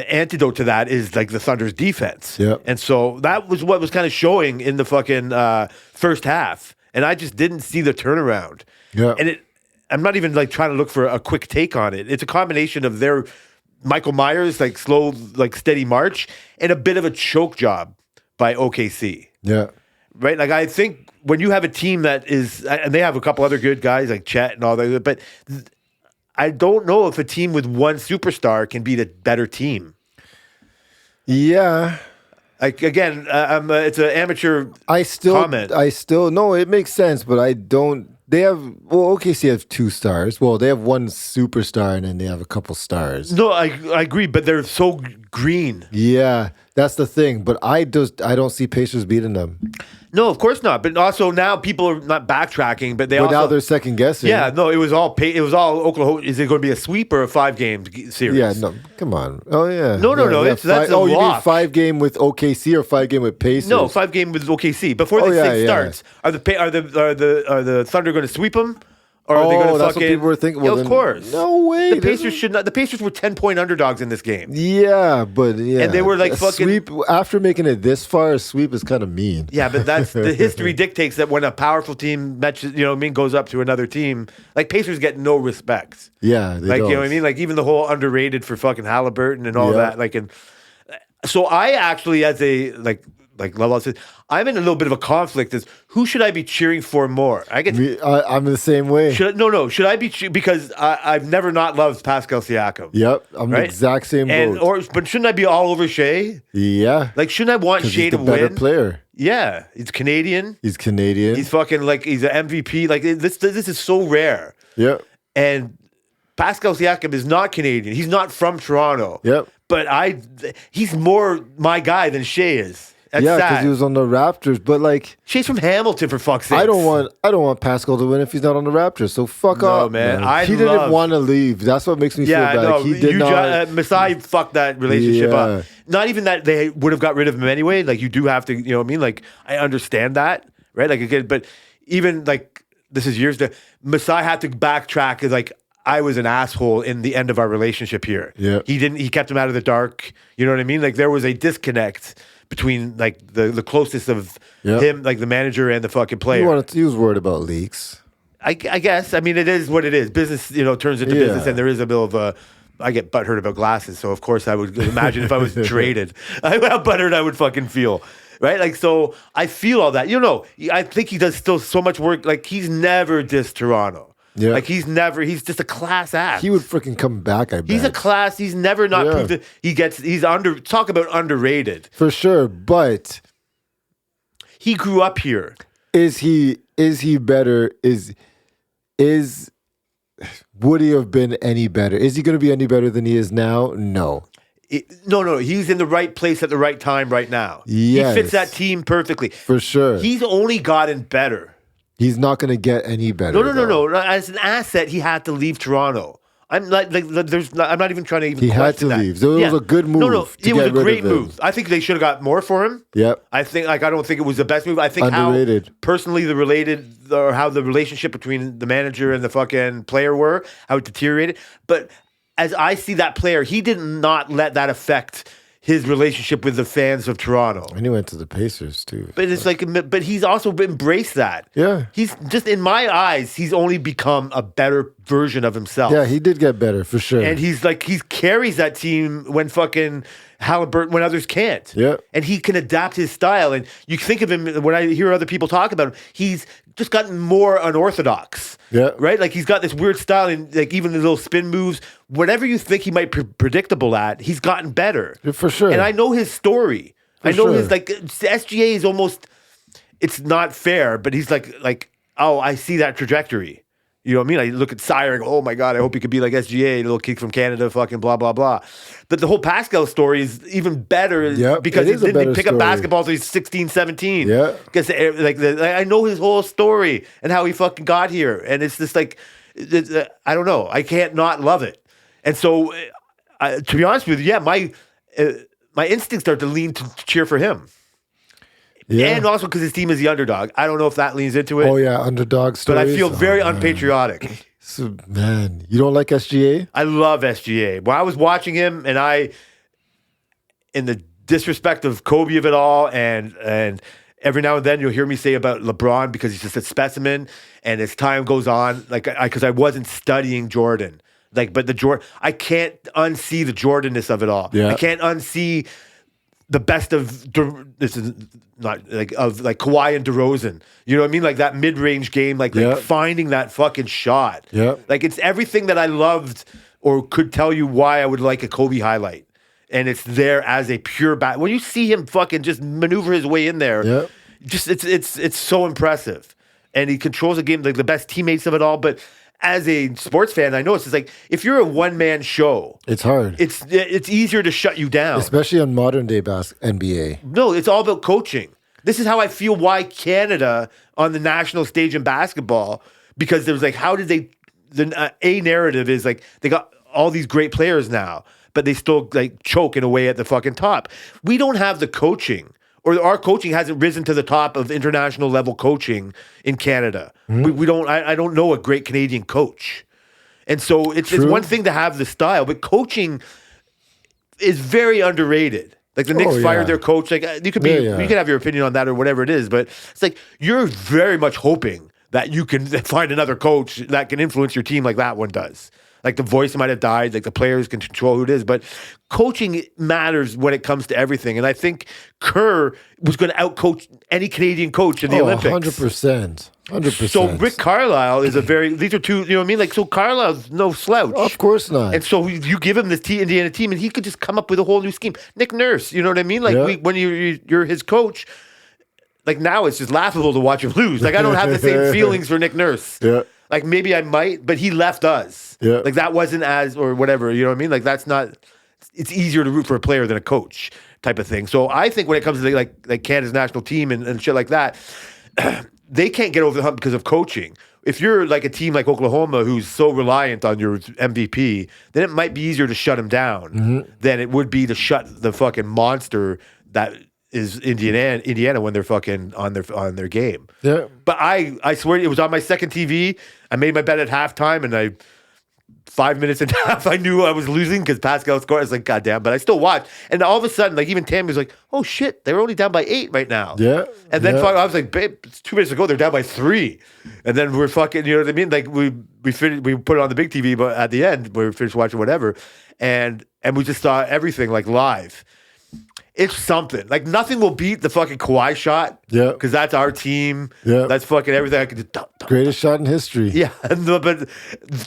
antidote to that is like the Thunder's defense. Yep. And so that was what was kind of showing in the fucking first half. And I just didn't see the turnaround. Yeah. And I'm not even like trying to look for a quick take on it. It's a combination of their Michael Myers, like slow, like steady march, and a bit of a choke job by OKC. Yeah. Right? Like, I think when you have a team that is, and they have a couple other good guys like Chet and all that, but I don't know if a team with one superstar can beat a better team. Yeah. Like, again, it's an amateur comment. No, it makes sense, but I don't. They have, OKC have 2 stars. Well, they have 1 superstar and then they have a couple stars. No, I agree, but they're so green. Yeah, that's the thing. But I don't see Pacers beating them. No, of course not. But also now people are not backtracking, but now they're second guessing. Yeah, no, it was all Oklahoma. Is it going to be a sweep or a 5-game series? Yeah, no, come on. Oh yeah. No. That's a you mean lock. 5-game with OKC or 5-game with Pacers? No, 5-game with OKC. Before the thing starts, are the Thunder going to sweep them? Or are they going to that's what people were thinking. Well, of course. No way. The Pacers should not. The Pacers were 10-point underdogs in this game. Yeah, but and they were like fucking sweep after making it this far. A sweep is kind of mean. Yeah, but that's the history dictates that when a powerful team matches, goes up to another team, like Pacers get no respect. Yeah, they don't. You know what I mean? Like even the whole underrated for fucking Halliburton and all that. Like, and so I actually, as a like Lala said, I'm in a little bit of a conflict. Is who should I be cheering for more? I'm the same way. Should I be because I've never not loved Pascal Siakam. Yep, I'm the exact same boat. But shouldn't I be all over Shea? Yeah, like shouldn't I want Shea to win? Better player. Yeah, he's Canadian. He's fucking he's an MVP. Like this is so rare. Yep. And Pascal Siakam is not Canadian. He's not from Toronto. Yep. But he's more my guy than Shea is. That's because he was on the Raptors, but like Shea's from Hamilton for fuck's sake. I don't want Pascal to win if he's not on the Raptors. So fuck off, man. He didn't want to leave. That's what makes me feel bad. No, he did not. Masai fucked that relationship up. Not even that they would have got rid of him anyway. Like you do have to, you know what I mean? Like I understand that, right? Like again, but even like this is years that Masai had to backtrack. Is like I was an asshole in the end of our relationship here. Yeah, he kept him out of the dark. You know what I mean? Like there was a disconnect between like the closest of him, like the manager and the fucking player. He was worried about leaks. I guess. I mean, it is what it is. Business, turns into business, and there is a bit of a. I get butthurt about glasses, so of course I would imagine if I was traded, how butthurt I would fucking feel, right? Like, so I feel all that. I think he does still so much work. Like, he's never dissed Toronto. Yeah. Like he's just a class act. He would freaking come back, I bet. He's never not proved that talk about underrated. For sure, but he grew up here. Is he better? Would he have been any better? Is he going to be any better than he is now? No. No. He's in the right place at the right time right now. Yes. He fits that team perfectly. For sure. He's only gotten better. He's not going to get any better. No. As an asset, he had to leave Toronto. I'm not even trying to even. He had to leave. So it was a good move. No. It was a great move. I think they should have got more for him. Yep. I don't think it was the best move. I think underrated. How personally how the relationship between the manager and the fucking player were, how it deteriorated. But as I see that player, he did not let that affect his relationship with the fans of Toronto. And he went to the Pacers too. But it's but he's also embraced that. Yeah. He's just, in my eyes, he's only become a better version of himself. Yeah, he did get better for sure. And he carries that team when fucking Halliburton, when others can't. Yeah. And he can adapt his style. And you think of him, when I hear other people talk about him, he's just gotten more unorthodox. Yeah. Right? Like he's got this weird style and like even the little spin moves, whatever you think he might be predictable at, he's gotten better. For sure. And I know his story. His SGA is almost, it's not fair, but he's like, oh, I see that trajectory. You know what I mean? I look at Sire and go, oh my God, I hope he could be like SGA, a little kid from Canada, fucking blah, blah, blah. But the whole Pascal story is even better because he didn't pick up basketball until he's 16, 17. Yeah. Because I know his whole story and how he fucking got here. And it's just like, I don't know. I can't not love it. And so, to be honest with you, my instincts start to lean to cheer for him. Yeah. And also because his team is the underdog. I don't know if that leans into it. Oh, yeah, underdog stories. But I feel very unpatriotic. So, man, you don't like SGA? I love SGA. When I was watching him and in the disrespect of Kobe of it all and every now and then you'll hear me say about LeBron because he's just a specimen, and as time goes on, like because I wasn't studying Jordan, like but the Jordan, I can't unsee the Jordanness of it all. Yeah. I can't unsee the best of this is not like of like Kawhi and DeRozan. You know what I mean? Like that mid-range game, like finding that fucking shot. Yeah. Like it's everything that I loved or could tell you why I would like a Kobe highlight. And it's there as a pure bat. When you see him fucking just maneuver his way in there, just it's so impressive. And he controls the game, like the best teammates of it all. But as a sports fan, I know it's just like if you're a one-man show, It's hard. it's easier to shut you down. Especially on modern day NBA. No, it's all about coaching. This is how I feel why Canada on the national stage in basketball, because there was like, how did they, a narrative is like, they got all these great players now, but they still like choking away at the fucking top. We don't have the coaching, or our coaching hasn't risen to the top of international level coaching in Canada. We don't, I don't know a great Canadian coach. And so it's one thing to have the style, but coaching is very underrated. Like the Knicks fired their coach. Like you could you could have your opinion on that or whatever it is, but it's like you're very much hoping that you can find another coach that can influence your team like that one does. Like the voice might have died, like the players can control who it is, but coaching matters when it comes to everything. And I think Kerr was going to outcoach any Canadian coach in the Olympics. 100%. 100%. So Rick Carlisle is these are two, you know what I mean? Like, so Carlisle's no slouch. Of course not. And so you give him this Indiana team and he could just come up with a whole new scheme. Nick Nurse, you know what I mean? Like when you're his coach, like now it's just laughable to watch him lose. Like I don't have the same feelings for Nick Nurse. Yeah. Like maybe I might, but he left us. Yeah. Like that wasn't as, or whatever, you know what I mean? Like that's not, it's easier to root for a player than a coach type of thing. So I think when it comes to like Canada's national team and shit like that, they can't get over the hump because of coaching. If you're like a team like Oklahoma who's so reliant on your MVP, then it might be easier to shut him down than it would be to shut the fucking monster that is Indiana when they're fucking on their game. Yeah. But I swear it was on my second TV. I made my bet at halftime, and 5 minutes into half, I knew I was losing because Pascal scored. I was like, God damn, but I still watched. And all of a sudden, like even Tammy was like, oh shit, they're only down by 8 right now. Yeah. And then I was like, babe, it's 2 minutes ago, they're down by 3. And then we're fucking, you know what I mean? Like we put it on the big TV, but at the end, we finished watching whatever. And we just saw everything like live. It's something. Like nothing will beat the fucking Kawhi shot. Yeah. Because that's our team. Yeah. That's fucking everything I can do. Greatest shot in history. Yeah. No, but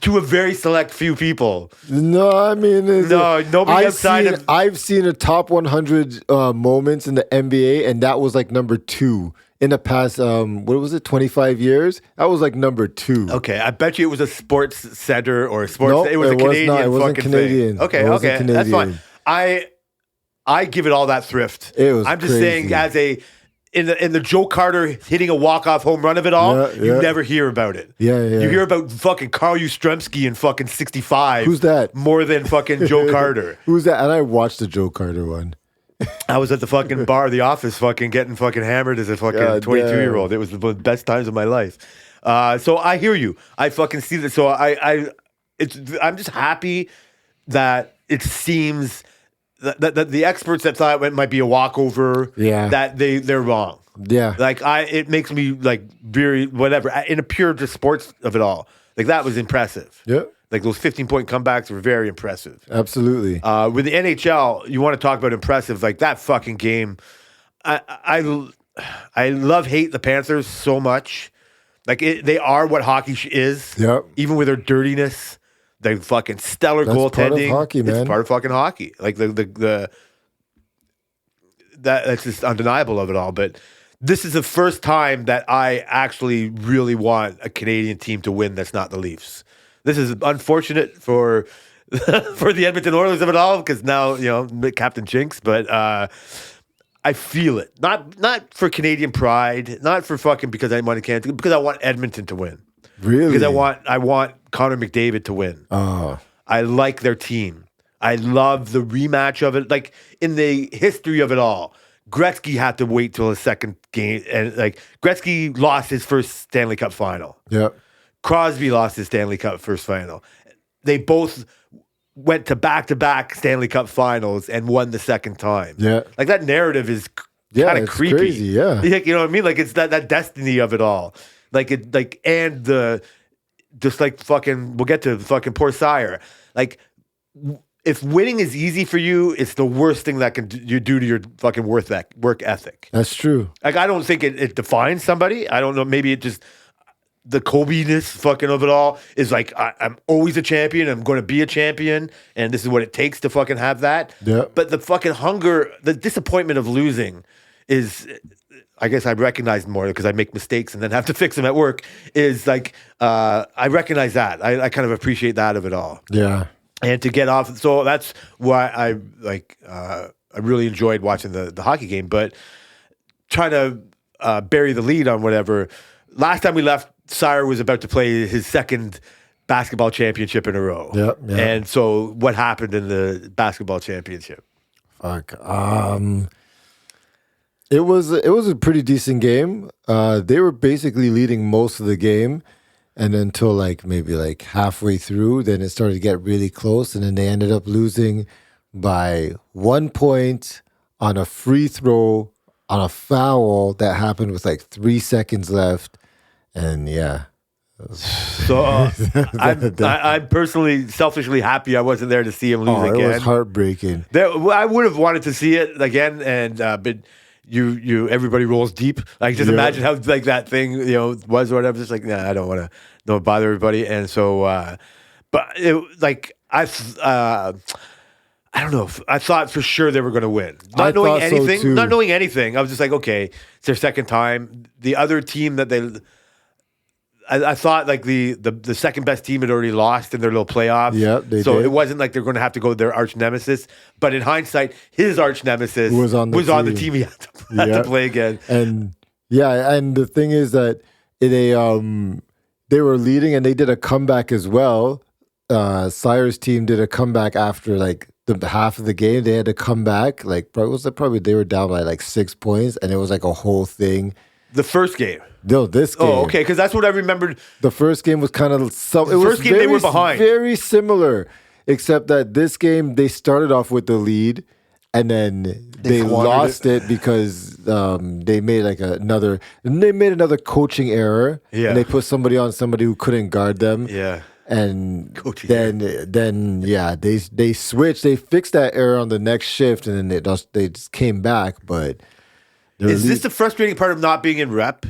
to a very select few people. No, I mean, nobody outside of. I've seen a top 100 moments in the NBA, and that was like number 2 in the past. What was it? 25 years. That was like number 2. Okay, I bet you it was a Sports Center or a Sports. Nope, it was a Canadian not. It wasn't fucking Canadian. thing. Okay, It wasn't okay, that's Canadian. fine. I give it all that thrift. It was I'm just crazy. saying, as in the Joe Carter hitting a walk-off home run of it all, you never hear about it. Yeah. You hear about fucking Carl Yastrzemski in fucking 65. Who's that? More than fucking Joe Carter. Who's that? And I watched the Joe Carter one. I was at the fucking bar, the office, fucking getting fucking hammered as a fucking 22-year-old. It was the best times of my life. So I hear you. I fucking see that. So I'm just happy that it seems that the experts that thought it might be a walkover, that they're wrong. Yeah. Like it makes me like very whatever in a pure just sports of it all. Like that was impressive. Yeah. Like those 15-point comebacks were very impressive. Absolutely. With the NHL, you want to talk about impressive, like that fucking game. I hate the Panthers so much. Like they are what hockey is. Yep. Even with their dirtiness, their fucking stellar goaltending. Part of hockey, man. It's part of fucking hockey. Like that's just undeniable of it all. But this is the first time that I actually really want a Canadian team to win that's not the Leafs. This is unfortunate for the Edmonton Oilers of it all, because now, you know, Captain Jinx, but I feel it. Not for Canadian pride, not for fucking because I want Canada, because I want Edmonton to win. Really? Because I want Connor McDavid to win. Oh. I like their team. I love the rematch of it. Like in the history of it all, Gretzky had to wait till his second game, and like Gretzky lost his first Stanley Cup final. Yeah. Crosby lost his Stanley Cup first final. They both went to back-to-back Stanley Cup finals and won the second time. Yeah. Like that narrative is Yeah, kind of it's creepy. crazy, yeah. You know what I mean? Like it's that destiny of it all. And the just like fucking. We'll get to fucking poor Sire. Like if winning is easy for you, it's the worst thing that you do to your fucking work ethic. That's true. Like I don't think it defines somebody. I don't know. Maybe it just the Kobe-ness fucking of it all is like I'm always a champion. I'm going to be a champion, and this is what it takes to fucking have that. Yeah. But the fucking hunger, the disappointment of losing, is. I guess I recognize more because I make mistakes and then have to fix them at work. Is like I recognize that. I kind of appreciate that of it all. Yeah. And to get off, so that's why I really enjoyed watching the hockey game. But trying to bury the lead on whatever. Last time we left, Sire was about to play his second basketball championship in a row. Yep. And so, what happened in the basketball championship? Fuck. It was a pretty decent game. They were basically leading most of the game, and until maybe halfway through, then it started to get really close, and then they ended up losing by 1 point on a free throw on a foul that happened with 3 seconds left, and yeah. So I'm personally, selfishly happy I wasn't there to see him lose again. It was heartbreaking. I would have wanted to see it again, and but. Everybody rolls deep. Like just imagine how that thing was or whatever. Just nah, I don't want to bother everybody. And so, but it I don't know. I thought for sure they were going to win. Not knowing anything. I was just like, okay, it's their second time. The other team that I thought the second best team had already lost in their little playoffs. Yeah, they so did. it wasn't like they're going to have to go to their arch nemesis. But in hindsight, his arch nemesis was on the team he had to play again. And and the thing is that they were leading and they did a comeback as well. Sire's team did a comeback after the half of the game. They had to come back. Probably they were down by 6 points, and it was a whole thing. The first game. No, this game. Oh, okay, because that's what I remembered. The first game was kind of they were behind. Very similar, except that this game they started off with the lead, and then they lost it because they made another coaching error. Yeah. And they put somebody who couldn't guard them. Yeah. And then they switched. They fixed that error on the next shift, and then they just came back. But is this the frustrating part of not being in rep?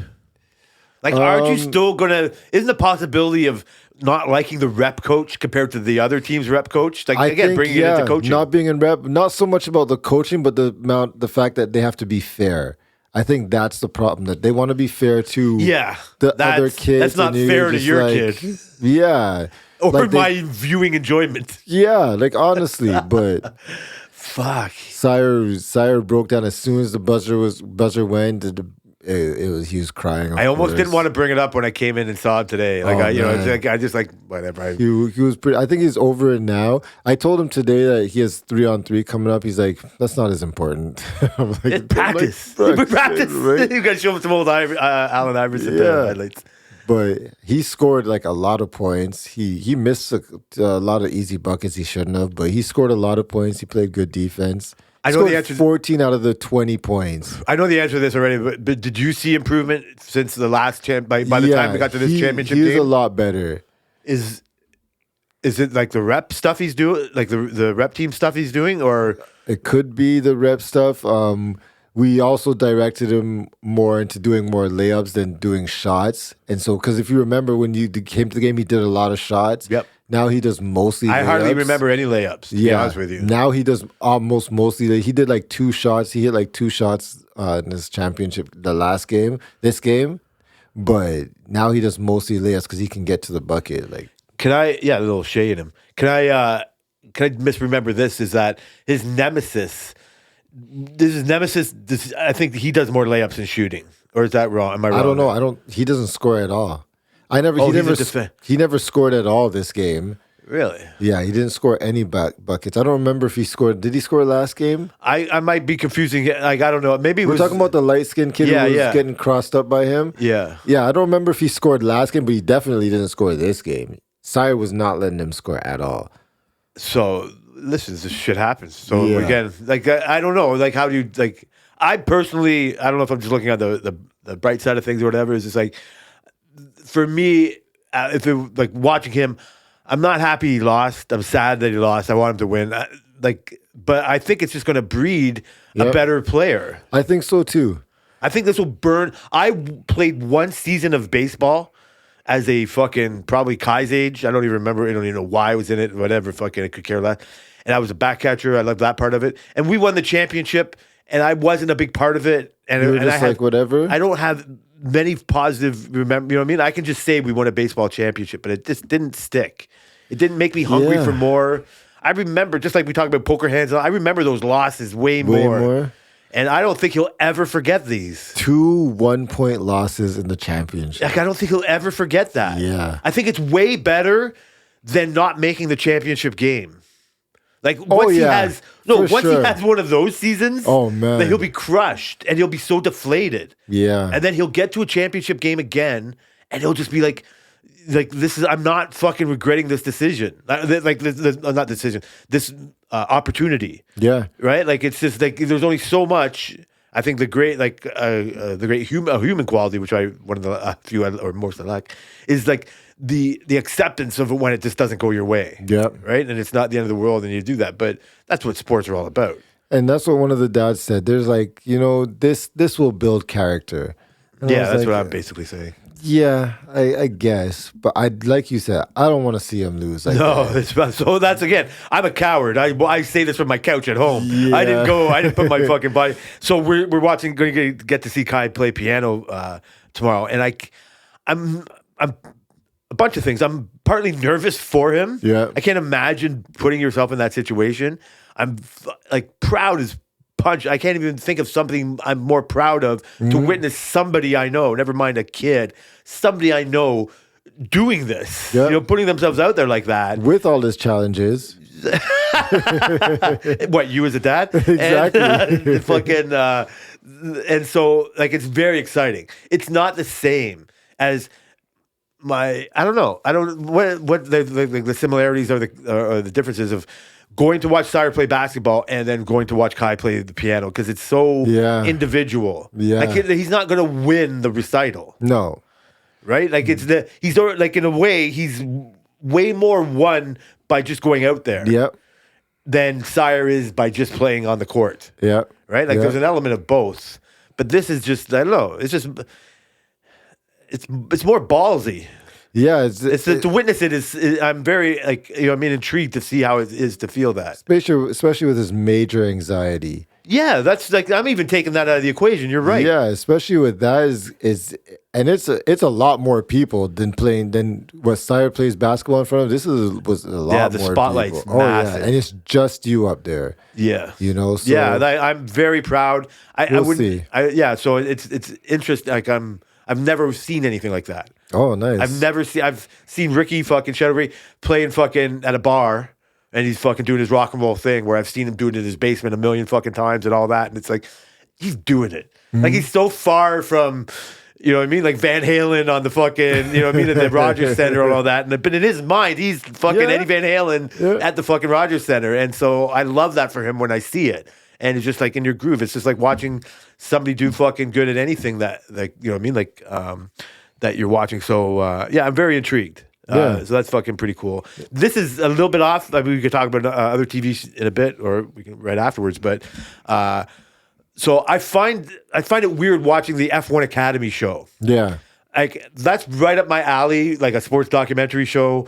Aren't you still gonna? Isn't the possibility of not liking the rep coach compared to the other team's rep coach? Bringing it into coaching, not being in rep, not so much about the coaching, but the fact that they have to be fair. I think that's the problem, that they want to be fair to the other kids. That's not fair to your kid. Yeah. Or my viewing enjoyment. Yeah, honestly, but fuck. Sire broke down as soon as the buzzer went. He was crying. I almost didn't want to bring it up when I came in and saw it today. I just whatever. He was pretty. I think he's over it now. I told him today that he has 3-on-3 coming up. He's like, that's not as important. I'm like, it's practice. Practice. Right? You got to show him some old Allen Iverson highlights. But he scored a lot of points. He missed a lot of easy buckets he shouldn't have, but he scored a lot of points. He played good defense. I know the answer. 14 out of the 20 points. I know the answer to this already, but did you see improvement since the last by the time we got to this championship game? He's a lot better. Is it the rep stuff he's doing, the rep team stuff he's doing, or it could be the rep stuff? We also directed him more into doing more layups than doing shots, and so because if you remember when you came to the game, he did a lot of shots. Yep. Now he does mostly layups. I hardly remember any layups, to be honest with you. Now he does almost mostly. He did 2 shots. He hit 2 shots in this championship, this game. But now he does mostly layups because he can get to the bucket. Can I, a little shade in him. Can I misremember this? Is that his nemesis? I think he does more layups than shooting. Or is that wrong? Am I wrong? I don't know. He doesn't score at all. He never scored at all this game. Really? Yeah, he didn't score any buckets. I don't remember if he scored. Did he score last game? I might be confusing. I don't know. Maybe we're talking about the light-skinned kid who was getting crossed up by him. Yeah. Yeah, I don't remember if he scored last game, but he definitely didn't score this game. Sire was not letting him score at all. So listen, this shit happens. So Yeah. again, like I don't know, like how do you like? I personally, I don't know if I'm just looking at the bright side of things or whatever. It's just like for me, if it like watching him, I'm not happy he lost. I'm sad that he lost. I want him to win. But I think it's just going to breed a Yep. better player. I think so too. I think this will burn. I played one season of baseball as a fucking probably Kai's age. I don't even remember. I don't even know why I was in it. Whatever. Fucking I could care less. And I was a back catcher. I loved that part of it. And we won the championship. And I wasn't a big part of it. And, You were and just I had, like, whatever? I don't have many positive. Remember, you know what I mean? I can just say we won a baseball championship, but it just didn't stick. It didn't make me hungry Yeah. for more. I remember, just like we talked about poker hands. I remember those losses way Way more. more. And I don't think he'll ever forget these. 2 1-point losses in the championship. Like, I don't think he'll ever forget that. Yeah. I think it's way better than not making the championship game. Like once he yeah. has For once sure. he has one of those seasons, Oh, man. then he'll be crushed and he'll be so deflated. Yeah. And then he'll get to a championship game again and he'll just be like this is I'm not fucking regretting this decision. Like this not decision. This opportunity. Yeah. Right? Like it's just like there's only so much. I think the great human quality, which one of the few or most I like, is like the acceptance of it when it just doesn't go your way. Yep. Right? And it's not the end of the world and you do that. But that's what sports are all about. And that's what one of the dads said. There's like, this will build character. And I Yeah, was that's like, what I'm basically saying. Yeah, I guess. But like you said, I don't want to see him lose. Like No, that. so that's again. I'm a coward. I say this from my couch at home. Yeah. I didn't put my fucking body. So we're watching. Going to get to see Kai play piano tomorrow, and I'm a bunch of things. I'm partly nervous for him. Yeah. I can't imagine putting yourself in that situation. I'm like proud as punch. I can't even think of something I'm more proud of to witness somebody I know, never mind a kid, somebody I know doing this. Yeah. Putting themselves out there like that. With all his challenges. What, you as a dad? Exactly. And, fucking and so like it's very exciting. It's not the same as I don't know. I don't what the similarities or the differences of going to watch Sire play basketball and then going to watch Kai play the piano because it's so individual. Yeah. Like he's not going to win the recital, No. right? Like he's like in a way he's way more won by just going out there Yep. than Sire is by just playing on the court, Yep. right? Like Yep. there's an element of both, but this is just I don't know. It's just it's more ballsy. Yeah. It's to witness it is I'm very I'm intrigued to see how it is to feel that. especially with his major anxiety. Yeah, that's like I'm even taking that out of the equation. You're right. Yeah, especially with that is and it's a lot more people than what Sire plays basketball in front of. This was a lot the more spotlight's people. massive. And it's just you up there. Yeah. So Yeah, I'm very proud. I We'll wouldn't. see. So it's interesting. Like I've never seen anything like that. Oh, nice. I've seen Ricky fucking Shadowray playing fucking at a bar and he's fucking doing his rock and roll thing where I've seen him do it in his basement a million fucking times and all that. And it's like, he's doing it. Like he's so far from, you know what I mean? Like Van Halen on the fucking, you know what I mean? At the Rogers Center and all that. But in his mind, he's fucking Yeah. Eddie Van Halen at the fucking Rogers Center. And so I love that for him when I see it. And it's just like in your groove. It's just like watching somebody do fucking good at anything that, like, you know what I mean? Like, that you're watching. So, I'm very intrigued. Yeah. So that's fucking pretty cool. This is a little bit off. I mean, we could talk about other TV in a bit, or we can right afterwards. But so I find it weird watching the F1 Academy show. Yeah. Like that's right up my alley. Like a sports documentary show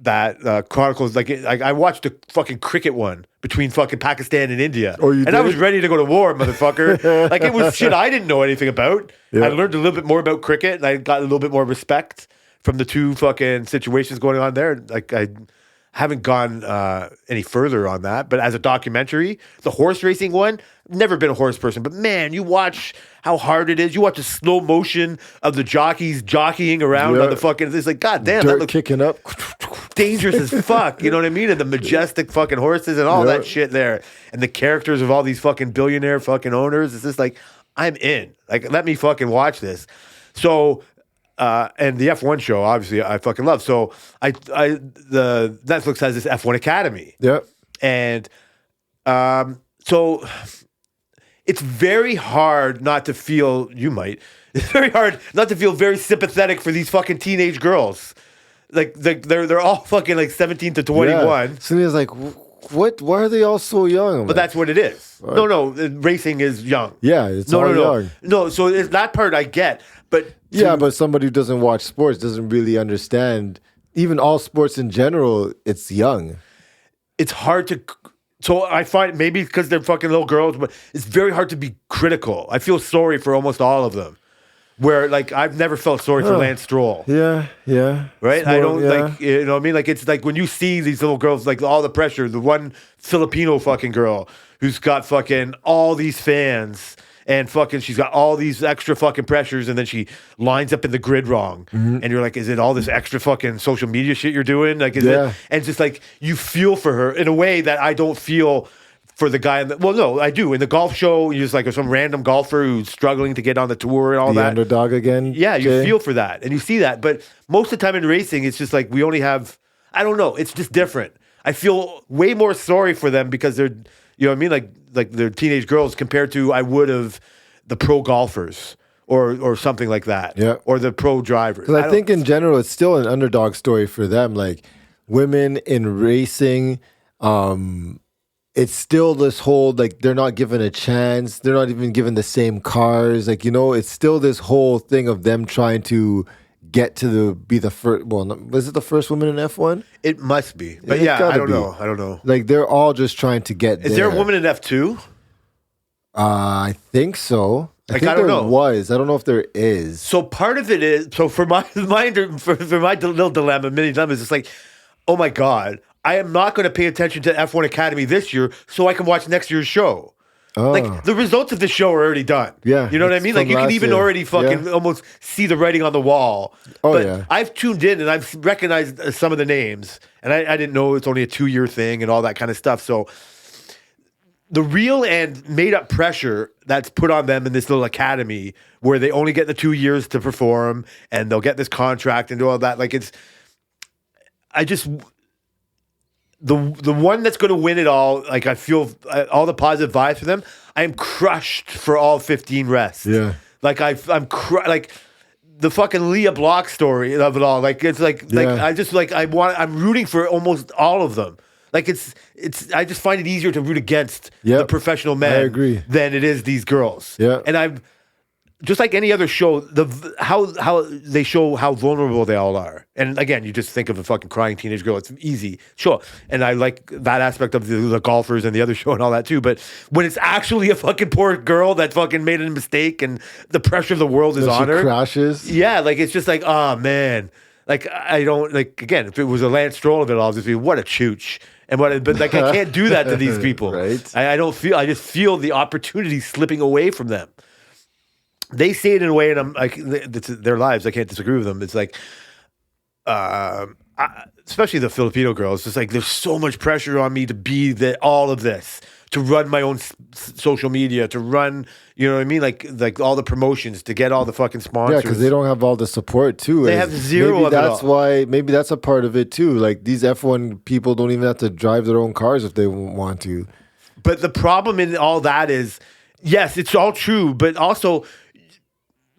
that chronicles. Like I watched the fucking cricket one between fucking Pakistan and India. Oh, you and I did? was ready to go to war, motherfucker. Like it was shit I didn't know anything about. Yeah. I learned a little bit more about cricket, and I got a little bit more respect from the two fucking situations going on there. Like I haven't gone any further on that, but as a documentary, the horse racing one, never been a horse person, but man, you watch how hard it is. You watch the slow motion of the jockeys jockeying around on the fucking. It's like, god damn, that Dirt looks kicking up. dangerous as fuck. You know what I mean? And the majestic fucking horses and all that shit there, and the characters of all these fucking billionaire fucking owners. It's just like, I'm in. Like, let me fucking watch this. So. And the F1 show, obviously, I fucking love. So the Netflix has this F1 Academy. Yep. And so it's very hard not to feel, it's very hard not to feel very sympathetic for these fucking teenage girls. Like they're all fucking like 17 to 21. Yeah. So he's like, what? Why are they all so young? But that's what it is. Right. No, racing is young. Yeah, it's all young. No, so that part I get. But but somebody who doesn't watch sports doesn't really understand. Even all sports in general, it's young. It's hard to. So I find maybe because they're fucking little girls, but it's very hard to be critical. I feel sorry for almost all of them. Where like I've never felt sorry for Lance Stroll. Yeah. Right? I don't like, you know what I mean? Like it's like when you see these little girls, like all the pressure, the one Filipino fucking girl who's got fucking all these fans and fucking she's got all these extra fucking pressures and then she lines up in the grid wrong. And you're like, is it all this extra fucking social media shit you're doing? Like, is it? And it's just like you feel for her in a way that I don't feel for the guy well, no, I do. In the golf show, you're just like some random golfer who's struggling to get on the tour and all that. The underdog again. Yeah, you Jay? feel for that. And you see that. But most of the time in racing, it's just like we only have, I don't know, it's just different. I feel way more sorry for them because they're, you know what I mean? Like they're teenage girls compared to I would have the pro golfers or something like that. Yeah. Or the pro drivers. Because I think in general, it's still an underdog story for them. Like women in racing, it's still this whole, like, they're not given a chance. They're not even given the same cars. Like, you know, it's still this whole thing of them trying to get to be the first. Well, was it the first woman in F1? It must be. But yeah, I don't know. Like, they're all just trying to get Is there a woman in F2? I think so. Like, think I don't there know. was. I don't know if there is. So part of it is, so for my little dilemma, mini dilemma is just like, oh my God, I am not going to pay attention to F1 Academy this year so I can watch next year's show. Oh. Like, the results of the show are already done. Yeah, You know what I mean? Like, you can even already fucking almost see the writing on the wall. Oh, but yeah. I've tuned in and I've recognized some of the names. And I didn't know it's only a 2-year thing and all that kind of stuff. So the real and made-up pressure that's put on them in this little academy where they only get the 2 years to perform and they'll get this contract and do all that. Like, the one that's going to win it all, like I feel all the positive vibes for them. I am crushed for all 15 rests. Yeah. Like I'm like the fucking Leah Block story of it all. Like it's like I just like I'm rooting for almost all of them. Like it's I just find it easier to root against the professional men I agree. than it is these girls. Yeah. And I'm just like any other show, how they show how vulnerable they all are. And again, you just think of a fucking crying teenage girl. It's easy, sure. And I like that aspect of the golfers and the other show and all that too. But when it's actually a fucking poor girl that fucking made a mistake and the pressure of the world is on her, crashes. yeah, like it's just like, oh man, like I don't like. Again, if it was a Lance Stroll of it, I'll just be what a chooch. And but like I can't do that to these people. Right. I don't feel. I just feel the opportunity slipping away from them. They say it in a way, and I'm like, it's their lives. I can't disagree with them. It's like, especially the Filipino girls. It's like there's so much pressure on me to be all of this, to run my own social media, to run, you know what I mean, like all the promotions, to get all the fucking sponsors. Yeah, because they don't have all the support too. They have zero of it all. Maybe that's a part of it too. Like these F1 people don't even have to drive their own cars if they want to. But the problem in all that is, yes, it's all true, but also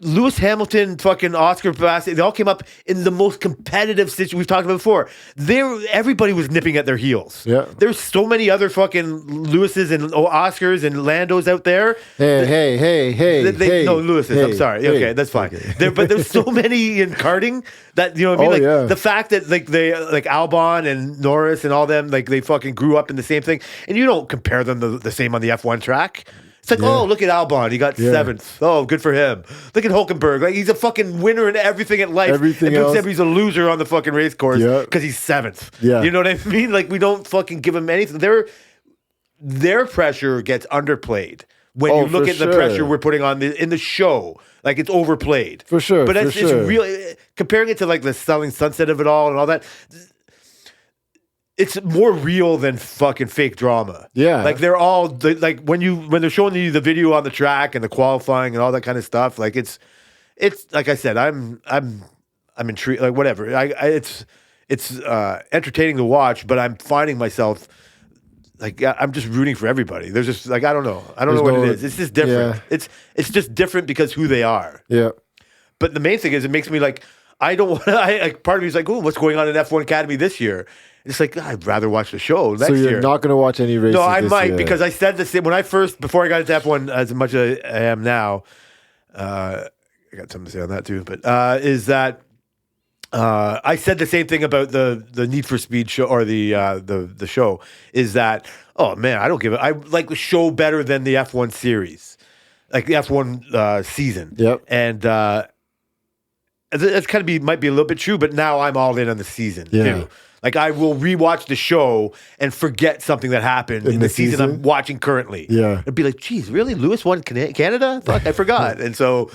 Lewis Hamilton, fucking Oscar Piastri, they all came up in the most competitive situation we've talked about before. Everybody was nipping at their heels. Yeah. There's so many other fucking Lewises and Oscars and Landos out there. Hey. No, Lewises, I'm sorry. Okay, that's fine. Okay. But there's so many in karting that, you know what I mean? Like the fact that like Albon and Norris and all them, like they fucking grew up in the same thing. And you don't compare them the same on the F1 track. It's like, oh, look at Albon. He got 7th. Oh, good for him. Look at Hulkenberg. Like, he's a fucking winner in everything in life. Everything else. Except he's a loser on the fucking race course because he's 7th. Yeah. You know what I mean? Like, we don't fucking give him anything. Their pressure gets underplayed when you look at the pressure we're putting on in the show. Like, it's overplayed. For sure. But it's really, comparing it to like the Selling Sunset of it all and all that, it's more real than fucking fake drama. Yeah. Like they're all like when they're showing you the video on the track and the qualifying and all that kind of stuff. Like it's like I said, I'm intrigued. Like whatever. It's entertaining to watch, but I'm finding myself like I'm just rooting for everybody. There's just like I don't know what it is. It's just different. Yeah. It's just different because who they are. Yeah. But the main thing is, it makes me like I don't want. Like part of me is like, oh, what's going on in F1 Academy this year? It's like I'd rather watch the show next year. So you're not going to watch any races? No, I this might year. because I said the same when I first before I got into F1 as much as I am now. I got something to say on that too, but is that I said the same thing about the Need for Speed show or the show is that oh man, I don't give it. I like the show better than the F1 series, like the F1 season. Yep. And it's kind of might be a little bit true, but now I'm all in on the season too. Like I will rewatch the show and forget something that happened in the season I'm watching currently. Yeah. It'd be like, geez, really? Lewis won Canada? Fuck, I forgot. And so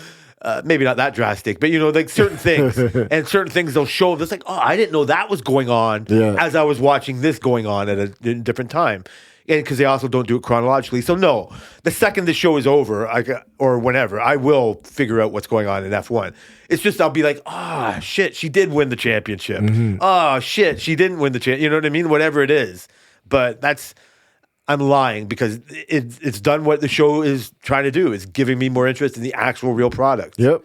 maybe not that drastic, but like certain things and certain things they'll show. It's like, oh, I didn't know that was going on as I was watching this going on at a different time. And because they also don't do it chronologically. So no, the second the show is over, or whenever, I will figure out what's going on in F1. It's just I'll be like, oh shit, she did win the championship. Oh shit, she didn't win the championship. You know what I mean? Whatever it is. But I'm lying because it's done what the show is trying to do. It's giving me more interest in the actual real product. Yep,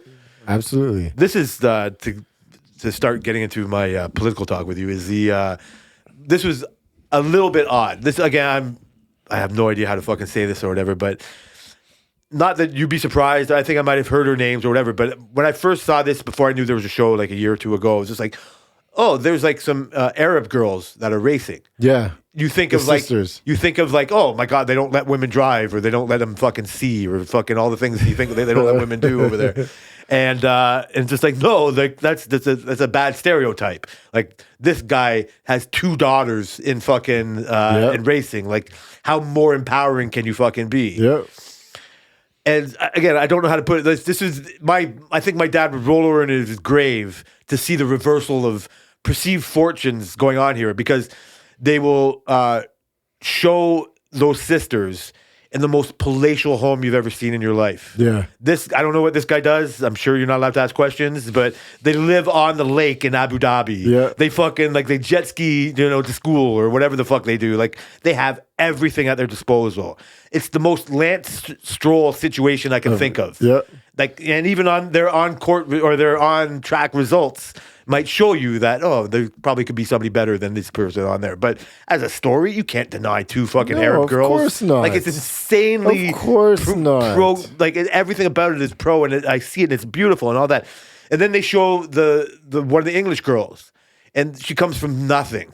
absolutely. This is to start getting into my political talk with you. Is this was a little bit odd. This again, I have no idea how to fucking say this or whatever, but not that you'd be surprised. I think I might have heard her names or whatever. But when I first saw this, before I knew there was a show like a year or two ago, it was just like, oh, there's like some Arab girls that are racing. Yeah. You think The of like sisters. oh my God, they don't let women drive or they don't let them fucking see or fucking all the things you think they don't let women do over there. And just like, no, like that's a bad stereotype. Like this guy has 2 daughters in fucking in racing. Like how more empowering can you fucking be? Yep. And again, I don't know how to put it. This is I think my dad would roll over in his grave to see the reversal of perceived fortunes going on here because they will show those sisters in the most palatial home you've ever seen in your life. Yeah. I don't know what this guy does. I'm sure you're not allowed to ask questions, but they live on the lake in Abu Dhabi. Yeah. They fucking they jet ski, to school or whatever the fuck they do. Like they have everything at their disposal. It's the most Lance Stroll situation I can think of. Yeah. Like, and even on their on court or their on track results might show you that, oh, there probably could be somebody better than this person on there. But as a story, you can't deny 2 fucking Arab girls. Of course not. Like, it's insanely Of course not. pro. Like, everything about it is pro, and I see it, and it's beautiful and all that. And then they show the one of the English girls, and she comes from nothing.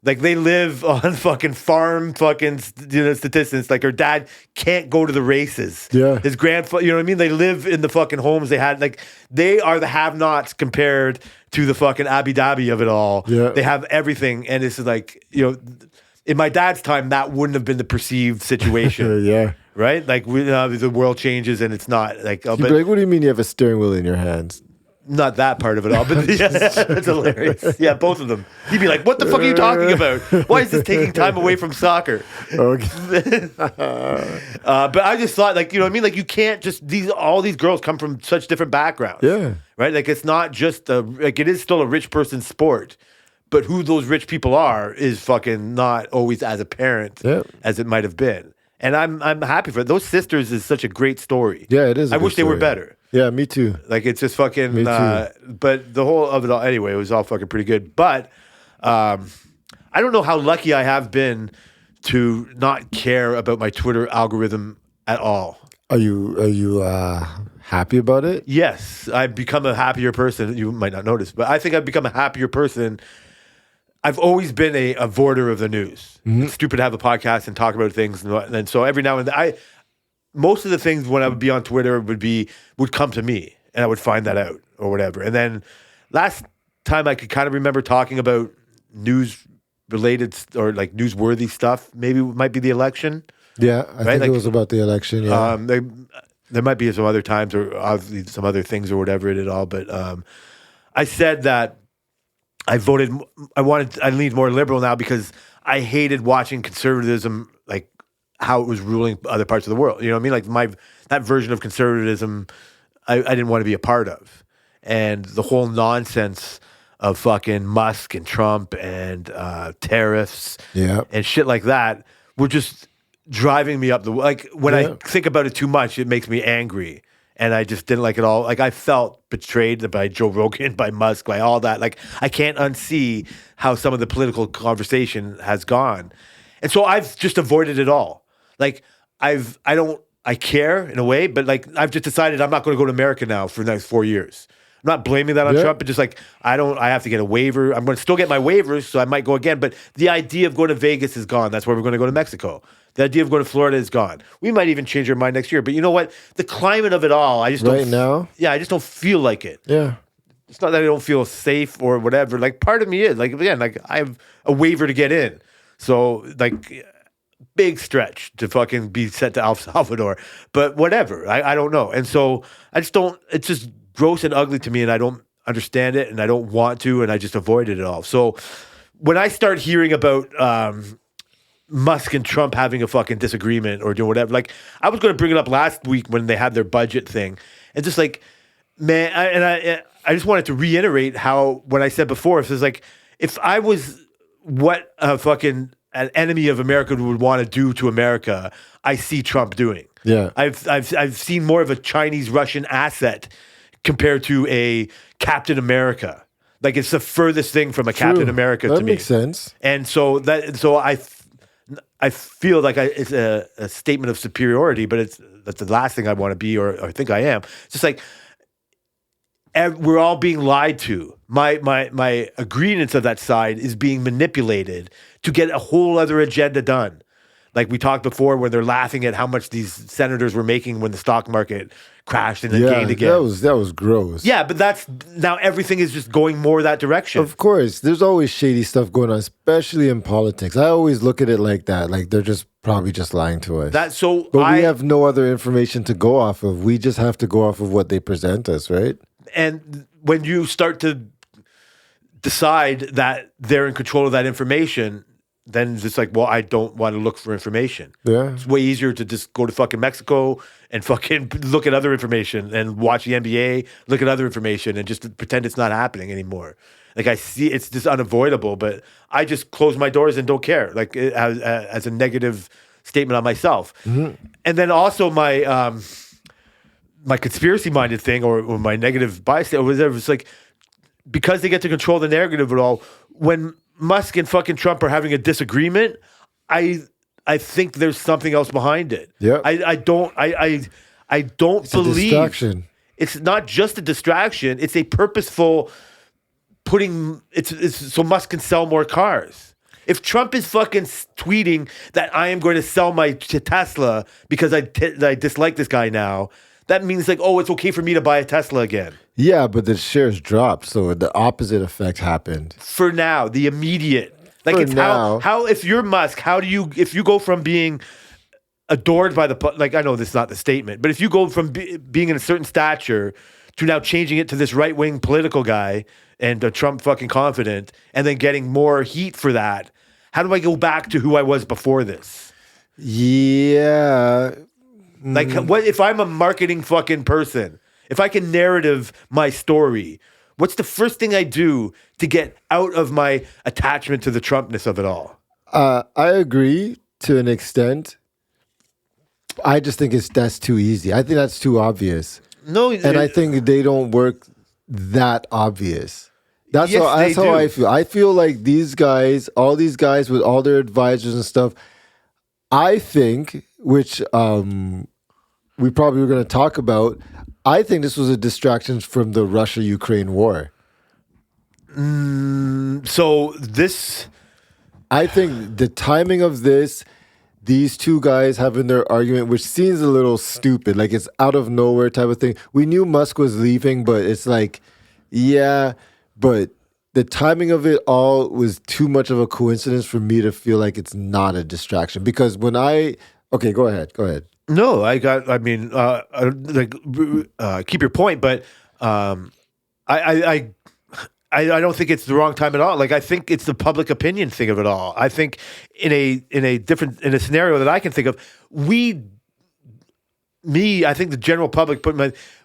Like they live on fucking farm fucking statistics. Like her dad can't go to the races. Yeah. His grandfather, you know what I mean? They live in the fucking homes they had. Like they are the have-nots compared to the fucking Abu Dhabi of it all. Yeah. They have everything. And it's like, in my dad's time, that wouldn't have been the perceived situation. Yeah. Right? Like the world changes and it's not like, You'd be like, what do you mean you have a steering wheel in your hands? not that part of it all, but yeah, that's hilarious. Yeah, both of them. He'd be like, "What the fuck are you talking about? Why is this taking time away from soccer?" Okay. But I just thought, like, you know what I mean? Like, you can't just all these girls come from such different backgrounds. Yeah. Right. Like, it's not just it is still a rich person's sport, but who those rich people are is fucking not always as apparent as it might have been. And I'm happy for it. Those sisters is such a great story. Yeah, it is. I wish they were better. Yeah, me too. Like, it's just fucking, Me too. but the whole of it all, anyway, it was all fucking pretty good. But I don't know how lucky I have been to not care about my Twitter algorithm at all. Are you happy about it? Yes, I've become a happier person. You might not notice, but I think I've become a happier person. I've always been a avoider of the news. Mm-hmm. It's stupid to have a podcast and talk about things. And so every now and then, most of the things when I would be on Twitter would come to me and I would find that out or whatever. And then last time I could kind of remember talking about news related or like newsworthy stuff. Maybe it might be the election. Yeah, I think it was about the election. Yeah. There might be some other times or obviously some other things or whatever it all. But I said that I leaned more liberal now because I hated watching conservatism, like how it was ruling other parts of the world. You know what I mean? Like that version of conservatism, I didn't want to be a part of. And the whole nonsense of fucking Musk and Trump and tariffs and shit like that were just driving me up the like. When I think about it too much, it makes me angry, and I just didn't like it all. Like I felt betrayed by Joe Rogan, by Musk, by all that. Like I can't unsee how some of the political conversation has gone, and so I've just avoided it all. Like I care in a way, but like I've just decided I'm not going to go to America now for the next 4 years. I'm not blaming that on Trump, but just like I have to get a waiver. I'm going to still get my waivers, so I might go again. But the idea of going to Vegas is gone. That's where we're going to go to Mexico. The idea of going to Florida is gone. We might even change our mind next year. But you know what? The climate of it all, I just don't. now? Yeah, I just don't feel like it. Yeah. It's not that I don't feel safe or whatever. Like part of me is like again, like I have a waiver to get in. So like big stretch to fucking be sent to El Salvador. But whatever. I don't know. And so I just don't. It's just gross and ugly to me, and I don't understand it, and I don't want to, and I just avoided it all. So when I start hearing about Musk and Trump having a fucking disagreement or doing whatever, like I was going to bring it up last week when they had their budget thing, and just like, man, I just wanted to reiterate how when I said before, if I was what a fucking an enemy of America would want to do to America, I see Trump doing. Yeah. I've seen more of a Chinese Russian asset compared to a Captain America. Like it's the furthest thing from a Captain America to me. That makes sense. And so I feel like it's a statement of superiority, but that's the last thing I want to be or think I am. It's just like we're all being lied to. My agreement of that side is being manipulated to get a whole other agenda done. Like we talked before when they're laughing at how much these senators were making when the stock market crashed and then gained again. That was gross. Yeah, but that's now everything is just going more that direction. Of course. There's always shady stuff going on, especially in politics. I always look at it like that. Like they're just probably just lying to us. But we have no other information to go off of. We just have to go off of what they present us, right? And when you start to decide that they're in control of that information, then it's like, well, I don't want to look for information. Yeah. It's way easier to just go to fucking Mexico and fucking look at other information and watch the NBA, look at other information and just pretend it's not happening anymore. Like I see it's just unavoidable, but I just close my doors and don't care, like as a negative statement on myself. Mm-hmm. And then also my my conspiracy-minded thing or my negative bias or whatever, it's like because they get to control the narrative of it all, when Musk and fucking Trump are having a disagreement, I think there's something else behind it. Yeah. I don't It's believe a distraction. It's not just a distraction. It's a purposeful putting. It's so Musk can sell more cars. If Trump is fucking tweeting that I am going to sell my Tesla because I dislike this guy now, that means like, oh, it's okay for me to buy a Tesla again. Yeah, but the shares dropped, so the opposite effect happened. For now, the immediate. Like For it's now. how if you're Musk, how do you if you go from being adored by like I know this is not the statement, but if you go from being in a certain stature to now changing it to this right-wing political guy and a Trump fucking confident and then getting more heat for that, how do I go back to who I was before this? Yeah. Like what if I'm a marketing fucking person? If I can narrative my story, what's the first thing I do to get out of my attachment to the Trumpness of it all? I agree to an extent. I just think that's too easy. I think that's too obvious. No, and I think they don't work that obvious. That's Yes, how they I do. feel. I feel like these guys, all these guys with all their advisors and stuff, I think, which we probably were going to talk about, I think this was a distraction from the Russia-Ukraine war. So this, I think the timing of this, these two guys having their argument, which seems a little stupid, like it's out of nowhere type of thing. We knew Musk was leaving, but it's like, yeah, but the timing of it all was too much of a coincidence for me to feel like it's not a distraction. Because when okay, go ahead. no, keep your point, but I don't think it's the wrong time at all. Like I think it's the public opinion thing of it all. I think in a scenario that I can think of, I think the general public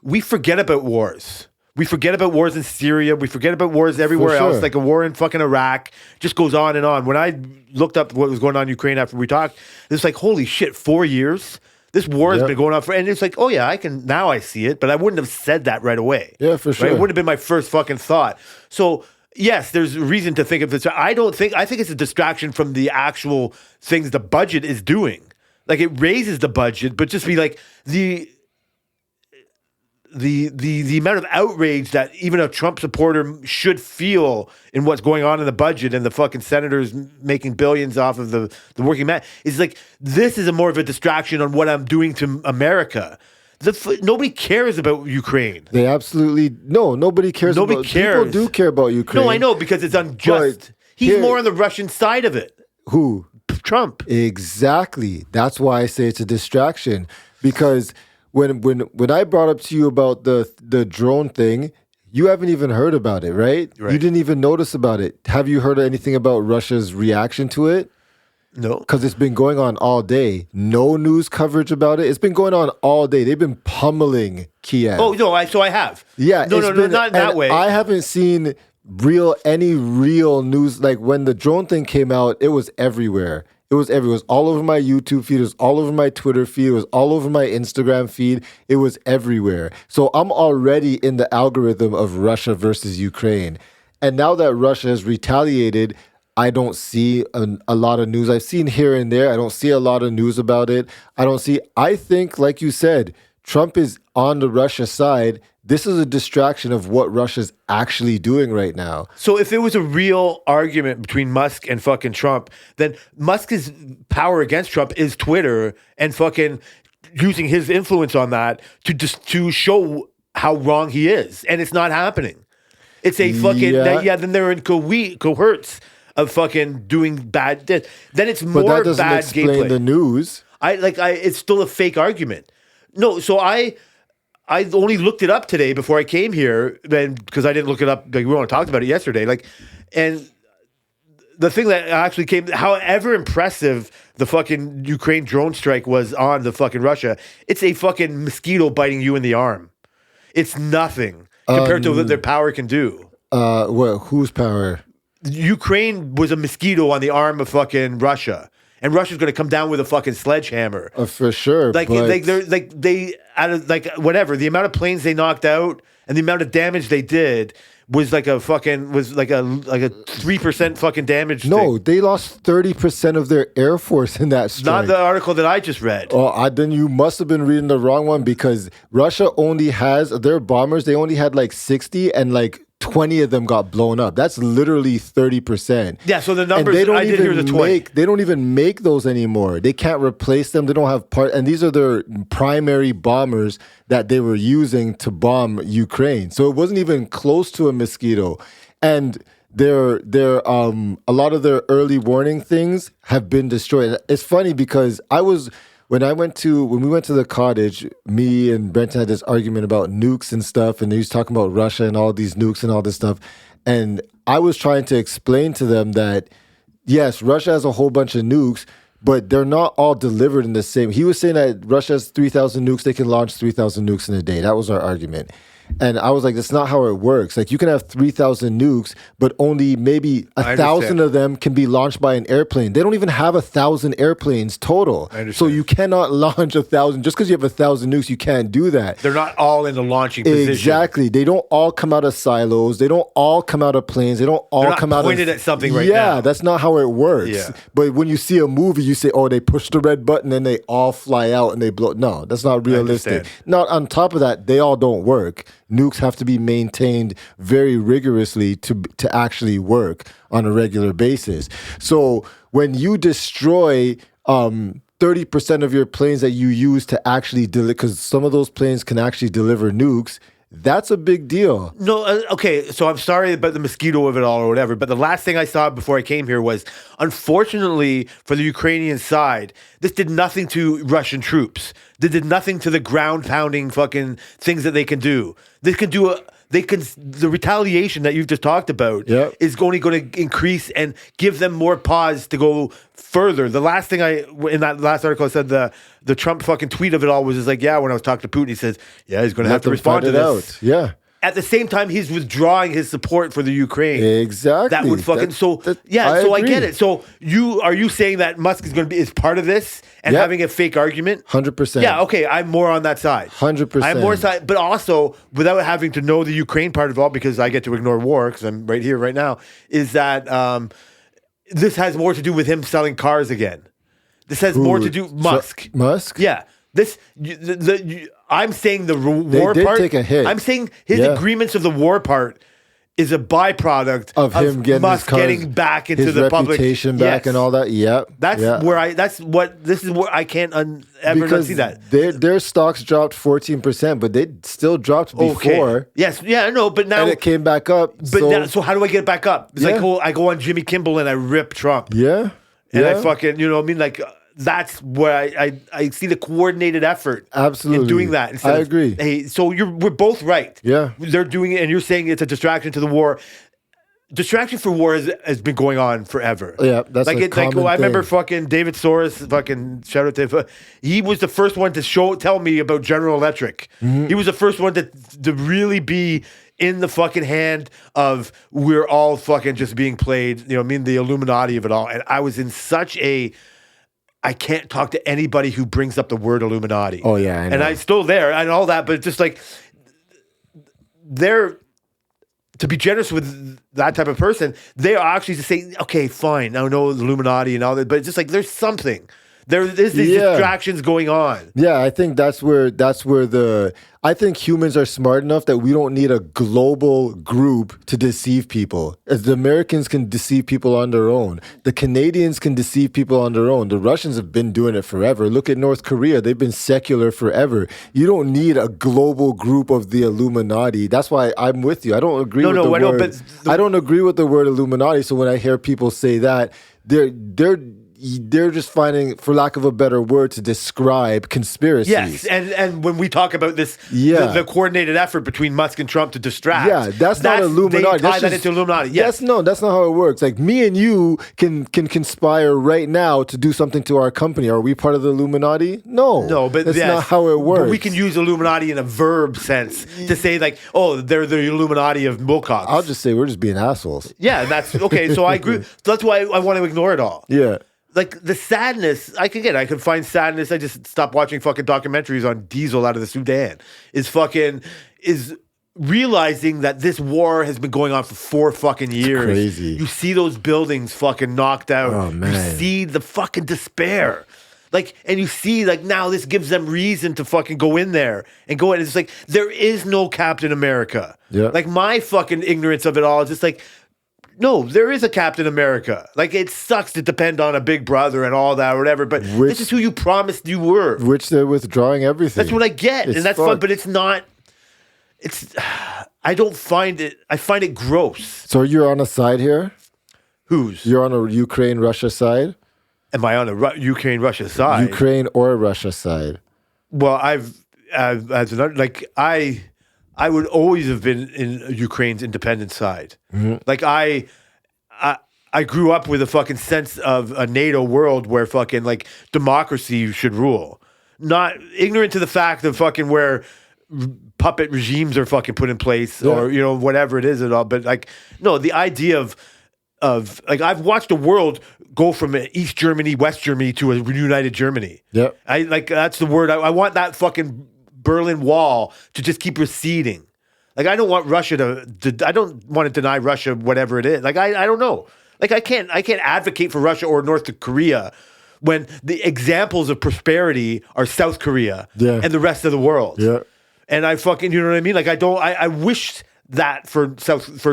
we forget about wars. We forget about wars in Syria. We forget about wars everywhere sure. else, like a war in fucking Iraq. Just goes on and on. When I looked up what was going on in Ukraine after we talked, it's like, holy shit, 4 years? This war has been going on and it's like, oh yeah, now I see it, but I wouldn't have said that right away. Yeah, for sure. Right? It wouldn't have been my first fucking thought. So yes, there's reason to think of this. I think it's a distraction from the actual things the budget is doing. Like, it raises the budget, but just be like the amount of outrage that even a Trump supporter should feel in what's going on in the budget and the fucking senators making billions off of the working man is like, this is more of a distraction on what I'm doing to America. Nobody cares about Ukraine. They absolutely nobody cares. Nobody cares. People do care about Ukraine. No, I know, because it's unjust. But He's more on the Russian side of it. Who? Trump. Exactly. That's why I say it's a distraction. Because when I brought up to you about the drone thing, you haven't even heard about it, right? You didn't even notice about it. Have you heard anything about Russia's reaction to it? No. Because it's been going on all day. No news coverage about it. It's been going on all day. They've been pummeling Kiev. Oh, no, so I have. Yeah. No, not that way. I haven't seen any real news. Like, when the drone thing came out, it was everywhere. It was everywhere. It was all over my YouTube feed. It was all over my Twitter feed. It was all over my Instagram feed. It was everywhere. So I'm already in the algorithm of Russia versus Ukraine. And now that Russia has retaliated, I don't see a lot of news. I've seen here and there. I don't see a lot of news about it. I think, like you said, Trump is on the Russia side. This is a distraction of what Russia's actually doing right now. So if it was a real argument between Musk and fucking Trump, then Musk's power against Trump is Twitter and fucking using his influence on that to show how wrong he is. And it's not happening. It's a fucking, then they're in cohorts of fucking doing bad. Then it's more but that doesn't bad explain gameplay. The news. It's still a fake argument. No, so I only looked it up today before I came here, then because I didn't look it up. Like, we only talked about it yesterday. And the thing that actually came, however impressive the fucking Ukraine drone strike was on the fucking Russia, it's a fucking mosquito biting you in the arm. It's nothing compared to what their power can do. Whose power? Ukraine was a mosquito on the arm of fucking Russia. And Russia's going to come down with a fucking sledgehammer. For sure. The amount of planes they knocked out and the amount of damage they did was like a 3% fucking damage. No, thing. they lost 30% of their air force in that strike. Not the article that I just read. Oh, then you must have been reading the wrong one, because Russia only has their bombers. They only had 60, and 20 of them got blown up. That's literally 30%. Yeah, so the numbers, and I did hear the 20. They don't even make those anymore. They can't replace them. They don't have and these are their primary bombers that they were using to bomb Ukraine. So it wasn't even close to a mosquito. And a lot of their early warning things have been destroyed. It's funny because when we went to the cottage, me and Brenton had this argument about nukes and stuff, and he was talking about Russia and all these nukes and all this stuff. And I was trying to explain to them that, yes, Russia has a whole bunch of nukes, but they're not all delivered in the same. He was saying that Russia has 3,000 nukes. They can launch 3,000 nukes in a day. That was our argument. And I was like, that's not how it works. You can have 3,000 nukes, but only maybe 1,000 of them can be launched by an airplane. They don't even have 1,000 airplanes total. So you cannot launch 1,000. Just because you have 1,000 nukes, you can't do that. They're not all in the launching position. Exactly. They don't all come out of silos. They don't all come out of planes. They don't all come out of... pointed at something right now. Yeah, that's not how it works. Yeah. But when you see a movie, you say, oh, they push the red button and they all fly out and they blow. No, that's not realistic. Not on top of that, they all don't work. Nukes have to be maintained very rigorously to actually work on a regular basis. So when you destroy 30% of your planes that you use to actually deliver, because some of those planes can actually deliver nukes, that's a big deal. No, okay, so I'm sorry about the mosquito of it all or whatever, but the last thing I saw before I came here was, unfortunately for the Ukrainian side, this did nothing to Russian troops. They did nothing to the ground-pounding fucking things that they can do. The retaliation that you've just talked about is only going to increase and give them more pause to go further. The last thing in that last article, I said the Trump fucking tweet of it all was just when I was talking to Putin, he says, he's going to have to respond to this. Yeah. at the same time, he's withdrawing his support for the Ukraine. Exactly. That would fucking I get it. So are you saying that Musk is part of this and having a fake argument? 100%. Yeah, okay. I'm more on that side. 100%. I'm more side, but also without having to know the Ukraine part of it all, because I get to ignore war because I'm right here right now. Is that this has more to do with him selling cars again? This has more to do Musk. Musk? Yeah. I'm saying the war did part. Take a hit. I'm saying his agreements of the war part is a byproduct of him getting Musk getting back into his the public reputation back and all that. Yep. This is where I can't ever not see that. Their stocks dropped 14%, but they still dropped before. Okay. Yes, yeah, I know, but now and it came back up. But so how do I get it back up? It's like I go on Jimmy Kimmel and I rip Trump. Yeah. And I fucking, you know what I mean? Like that's where I see the coordinated effort absolutely in doing that. I agree. Hey, so we're both right. Yeah. They're doing it and you're saying it's a distraction to the war. Distraction for war has been going on forever. Yeah, that's like I remember fucking David Soros, fucking shout out to he was the first one to tell me about General Electric. Mm-hmm. He was the first one to really be in the fucking hand of we're all fucking just being played, you know, I mean the Illuminati of it all. And I was in such I can't talk to anybody who brings up the word Illuminati. Oh yeah, I know. And I'm still there and all that, but it's just like to be generous with that type of person, they are actually to say, okay, fine, I know the Illuminati and all that, but it's just like there's something. There is these distractions going on. Yeah, I think that's where I think humans are smart enough that we don't need a global group to deceive people. As the Americans can deceive people on their own. The Canadians can deceive people on their own. The Russians have been doing it forever. Look at North Korea. They've been secular forever. You don't need a global group of the Illuminati. That's why I'm with you. I don't agree with the word. I don't agree with the word Illuminati. So when I hear people say that, they're just finding, for lack of a better word, to describe conspiracies. Yes, and when we talk about this, the coordinated effort between Musk and Trump to distract. That's not Illuminati. They tie that into Illuminati. Yes. That's not how it works. Like me and you can conspire right now to do something to our company. Are we part of the Illuminati? No, but that's not how it works. But we can use Illuminati in a verb sense to say like, oh, they're the Illuminati of Wilcox. I'll just say we're just being assholes. Yeah, that's okay. So I agree. That's why I want to ignore it all. Yeah. Like the sadness, I could find sadness. I just stopped watching fucking documentaries on Diesel out of the Sudan. Is realizing that this war has been going on for 4 fucking years. It's crazy. You see those buildings fucking knocked out. Oh, man. You see the fucking despair. Like, and you see, like, now this gives them reason to fucking go in there and go in. It's like, there is no Captain America. Yeah. Like, my fucking ignorance of it all is just like, no, there is a Captain America. Like, it sucks to depend on a big brother and all that or whatever, but this is who you promised you were. Which they're withdrawing everything. That's what I get. And that's fun, but it's not, I don't find it, I find it gross. So you're on a side here? Whose? You're on a Ukraine-Russia side? Am I on a Ukraine-Russia side? Ukraine or Russia side? Well, I would always have been in Ukraine's independent side. Mm-hmm. Like I grew up with a fucking sense of a NATO world where fucking like democracy should rule. Not ignorant to the fact of fucking where puppet regimes are fucking put in place or, you know, whatever it is at all. But like, no, the idea of like I've watched the world go from East Germany, West Germany to a united Germany. Yeah. I like, that's the word. I want that fucking Berlin Wall to just keep receding. Like I don't want Russia to I don't want to deny Russia whatever it is. Like I don't know. Like I can't advocate for Russia or North Korea when the examples of prosperity are South Korea and the rest of the world. Yeah. And I fucking, you know what I mean? Like I wish that for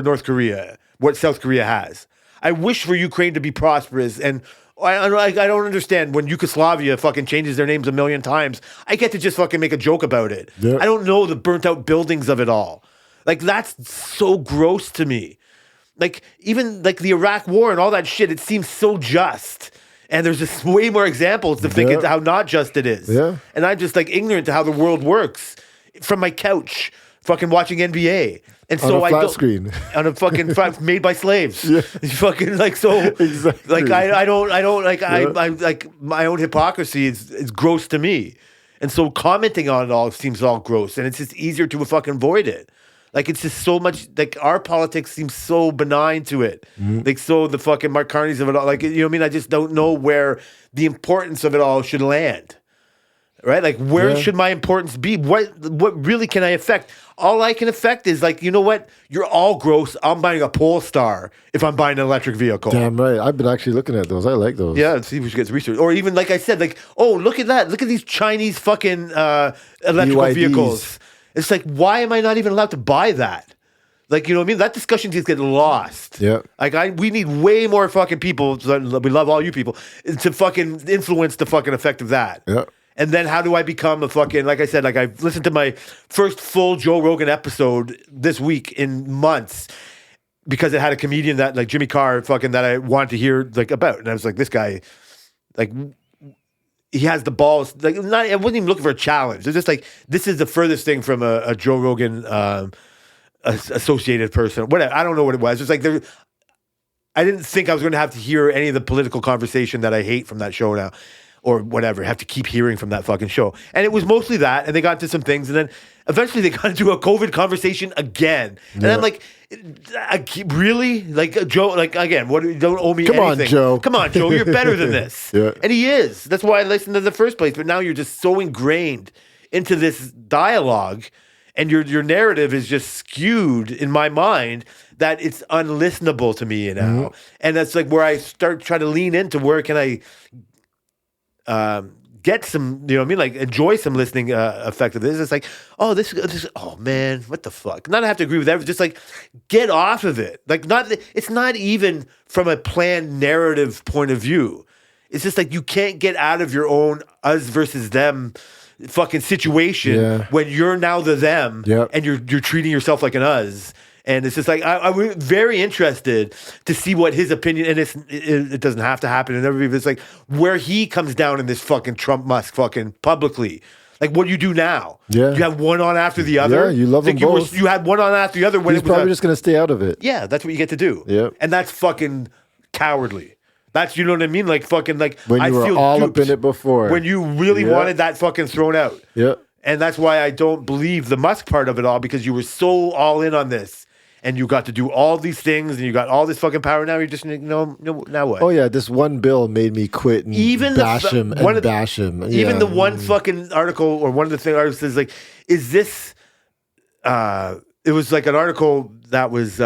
North Korea, what South Korea has. I wish for Ukraine to be prosperous, and I don't understand when Yugoslavia fucking changes their names a million times. I get to just fucking make a joke about it. Yeah. I don't know the burnt out buildings of it all. Like that's so gross to me. Like even like the Iraq war and all that shit, it seems so just. And there's just way more examples to think how not just it is. Yeah. And I'm just like ignorant to how the world works from my couch, fucking watching NBA. And so on a flat screen. On a fucking made by slaves. Yeah. Fucking like so exactly. Like I don't like I like my own hypocrisy is gross to me. And so commenting on it all seems all gross, and it's just easier to fucking avoid it. Like it's just so much. Like our politics seems so benign to it. Like so the fucking Mark Carneys of it all. Like you know what I mean? I just don't know where the importance of it all should land. Right? Like where should my importance be? What really can I affect? All I can affect is like, you know what? You're all gross. I'm buying a Polestar if I'm buying an electric vehicle. Damn right. I've been actually looking at those. I like those. Yeah, and see if we should get some research. Or even like I said, like, oh, look at that. Look at these Chinese fucking electrical BYDs. vehicles. It's like, why am I not even allowed to buy that? Like, you know what I mean? That discussion just gets lost. Yeah. Like, we need way more fucking people. We love all you people to fucking influence the fucking effect of that. Yeah. And then how do I become a fucking, like I said, like I've listened to my first full Joe Rogan episode this week in months because it had a comedian that, like Jimmy Carr, fucking that I wanted to hear like about. And I was like, this guy, like, he has the balls. Like, I wasn't even looking for a challenge. It's just like, this is the furthest thing from a Joe Rogan associated person. Whatever. I don't know what it was. It's like, I didn't think I was going to have to hear any of the political conversation that I hate from that show now. Or whatever, have to keep hearing from that fucking show. And it was mostly that, and they got into some things, and then eventually they got into a COVID conversation again. And I'm like, really? Like, Joe, like, again, what? Don't owe me Come on, anything. Joe. Come on, Joe, you're better than this. Yeah. And he is. That's why I listened in the first place. But now you're just so ingrained into this dialogue, and your narrative is just skewed in my mind that it's unlistenable to me now. And that's like where I start trying to lean into where can I get some, you know what I mean? Like enjoy some listening effect of this. It's like, oh, this, oh man, what the fuck? Not have to agree with everything. Just like get off of it. Like it's not even from a planned narrative point of view. It's just like you can't get out of your own us versus them fucking situation when you're now the them and you're treating yourself like an us. And it's just like, I'm very interested to see what his opinion, and it doesn't have to happen. And everybody, it's like where he comes down in this fucking Trump Musk fucking publicly. Like, what do you do now? Yeah. You have one on after the other? Yeah, you love them both. You had one on after the other when He's it was probably just going to stay out of it. Yeah, that's what you get to do. Yeah. And that's fucking cowardly. That's, you know what I mean? Like, fucking, like, When you were all up in it before. When you really wanted that fucking thrown out. Yeah. And that's why I don't believe the Musk part of it all, because you were so all in on this. And you got to do all these things, and you got all this fucking power. Now you're just, no, now what? Oh yeah, this one bill made me quit and bash him. Even the one fucking article, or one of the articles says like, is this? It was like an article that was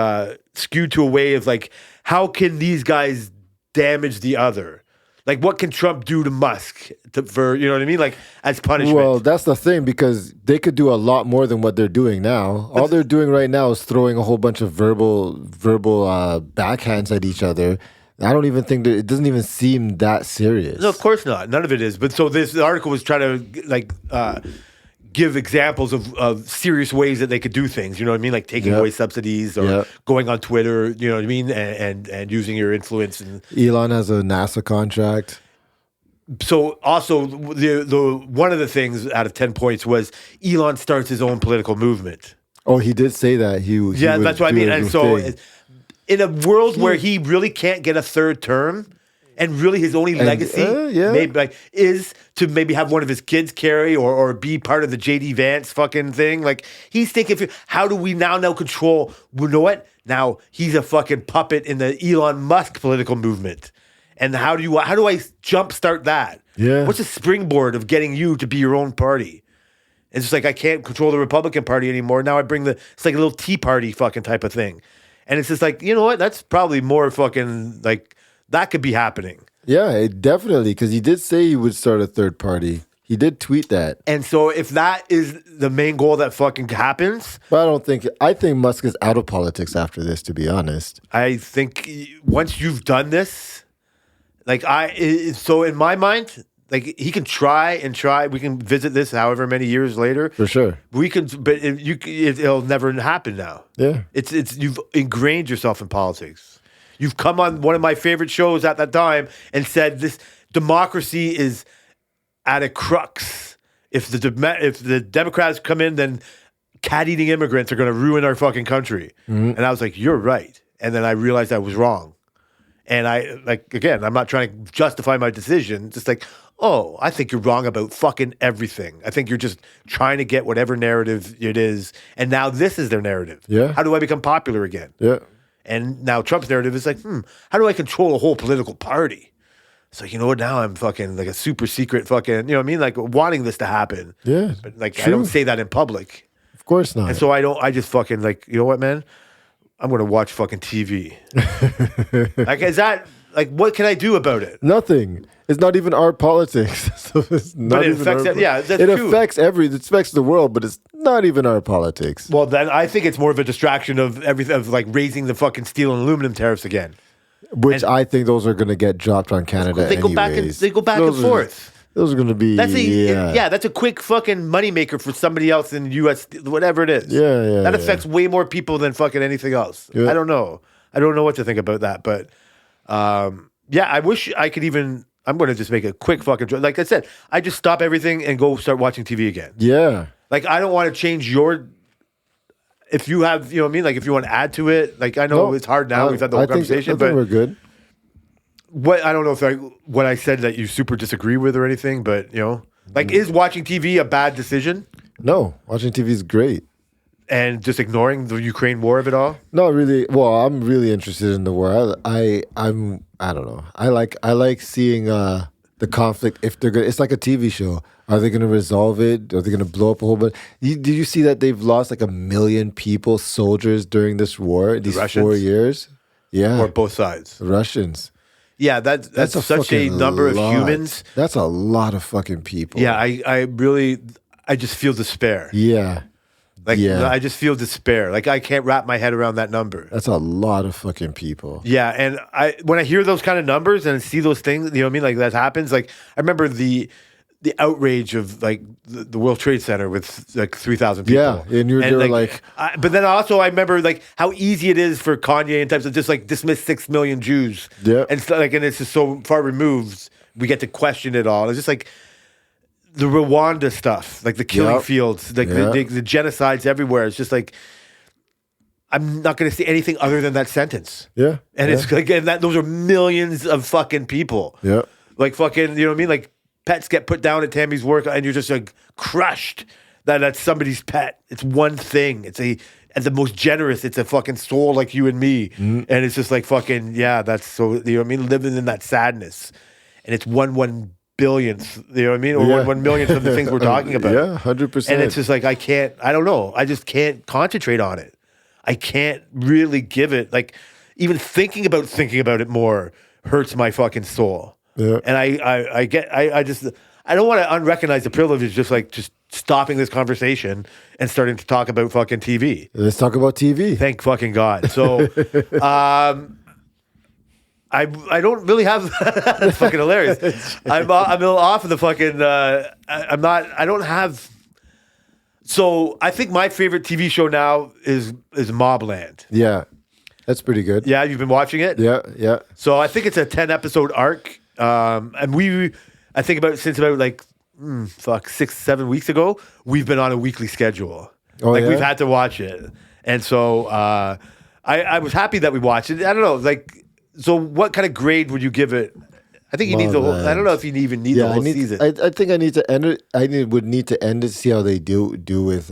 skewed to a way of like, how can these guys damage the other? Like, what can Trump do to Musk for, you know what I mean? Like, as punishment. Well, that's the thing, because they could do a lot more than what they're doing now. All they're doing right now is throwing a whole bunch of verbal backhands at each other. I don't even think that it doesn't even seem that serious. No, of course not. None of it is. But so this article was trying to like give examples of serious ways that they could do things. You know what I mean? Like taking away subsidies or going on Twitter. You know what I mean? And using your influence. And Elon has a NASA contract. So also the one of the things out of 10 points was Elon starts his own political movement. Oh, he did say that. He that's what I mean. And so in a world where he really can't get a third term, and really his only legacy maybe like is to maybe have one of his kids carry or be part of the JD Vance fucking thing. Like he's thinking, how do we now control? You know what? Now he's a fucking puppet in the Elon Musk political movement. And how do I jumpstart that? Yeah. What's the springboard of getting you to be your own party? It's just like I can't control the Republican Party anymore. Now I bring it's like a little Tea Party fucking type of thing. And it's just like, you know what? That's probably more fucking like that could be happening. Yeah, definitely. Because he did say he would start a third party. He did tweet that. And so if that is the main goal that fucking happens. But I think Musk is out of politics after this, to be honest. I think once you've done this, like so in my mind, like he can try. We can visit this however many years later. For sure. We can, but it'll never happen now. Yeah. It's you've ingrained yourself in politics. You've come on one of my favorite shows at that time and said this democracy is at a crux. If the Democrats come in, then cat-eating immigrants are going to ruin our fucking country. Mm-hmm. And I was like, you're right. And then I realized I was wrong. And I like again, I'm not trying to justify my decision. It's just like, oh, I think you're wrong about fucking everything. I think you're just trying to get whatever narrative it is, and now this is their narrative. Yeah. How do I become popular again? Yeah. And now Trump's narrative is like, how do I control a whole political party? So you know what? Now I'm fucking like a super secret fucking, you know what I mean? Like wanting this to happen. Yeah. But like I True. don't say that in public. Of course not. And so I just fucking like, you know what, man? I'm gonna watch fucking TV. Like, is that like what can I do about it? Nothing. It's not even our politics. So it's not But it even affects our, it- yeah, that's it true. it affects the world, but it's not even our politics. Well, then I think it's more of a distraction of everything of like raising the fucking steel and aluminum tariffs again. Which I think those are going to get dropped on Canada. They go back and anyways. they go back Those and are- forth. Those are going to be That's yeah. that's a quick fucking moneymaker for somebody else in the U.S. Whatever it is. Yeah. That affects way more people than fucking anything else. Yeah. I don't know. I don't know what to think about that, but I wish I could even. I'm going to just make a quick fucking. Like I said, I just stop everything and go start watching TV again. Yeah. Like I don't want to change your. If you have, you know what I mean. Like if you want to add to it, like I know No, it's hard now. We've had the whole conversation, I think we're but good. what I don't know if what I said that you super disagree with or anything, but you know, like is watching TV a bad decision No, watching TV is great. and just ignoring the Ukraine war of it all? Not really. Well, I'm really interested in the war. I don't know. I like seeing the conflict. If they're gonna, it's like a TV show. Are they going to resolve it? Are they going to blow up a whole bunch? Did you see that they've lost like 1 million people, soldiers during this war? These Russians? 4 years. Yeah, Or both sides? the Russians. Yeah, that's such a fucking number of lot. humans. That's a lot of fucking people. Yeah, I really, I just feel despair. Yeah. Like yeah. I just feel despair. Like I can't wrap my head around that number. That's a lot of fucking people. Yeah, and when I hear those kind of numbers and see those things, you know what I mean? Like that happens. Like I remember the outrage of like the World Trade Center with like 3,000 people. Yeah, and you were like but then also I remember like how easy it is for Kanye and types of just like dismiss 6 million Jews. Yeah. and and it's just so far removed. We get to question it all. It's just like the Rwanda stuff, like the killing Yep. fields, like Yeah. the genocides everywhere. It's just like I'm not going to see anything other than that sentence. Yeah. And yeah. it's like, and those are millions of fucking people. Yeah. Like fucking, you know what I mean? Like pets get put down at Tammy's work and you're just like crushed that that's somebody's pet. It's one thing. It's at the most generous, it's a fucking soul like you and me. Mm-hmm. And it's just like fucking, yeah, that's so, you know what I mean? Living in that sadness. And it's one billionth, you know what I mean? Or Yeah. one millionth of the things we're talking about. Yeah, 100%. And it's just like, I don't know. I just can't concentrate on it. I can't really give it, like, even thinking about it more hurts my fucking soul. Yeah. And I don't want to unrecognize the privilege, just stopping this conversation and starting to talk about fucking TV. Let's talk about TV. Thank fucking God. So, I don't really have. That's fucking hilarious. I'm a little off of the fucking. I'm not. I don't have. So I think my favorite TV show now is Mobland. Yeah. That's pretty good. Yeah, you've been watching it. Yeah, yeah. So I think it's a 10 episode arc. And I think about since about like 6-7 weeks ago, we've been on a weekly schedule. Oh, like yeah? we've had to watch it, and so I was happy that we watched it. I don't know, like, so what kind of grade would you give it? I think you need the whole. I don't know if you even need the whole season. I think I need to end it. would need to end it to see how they do with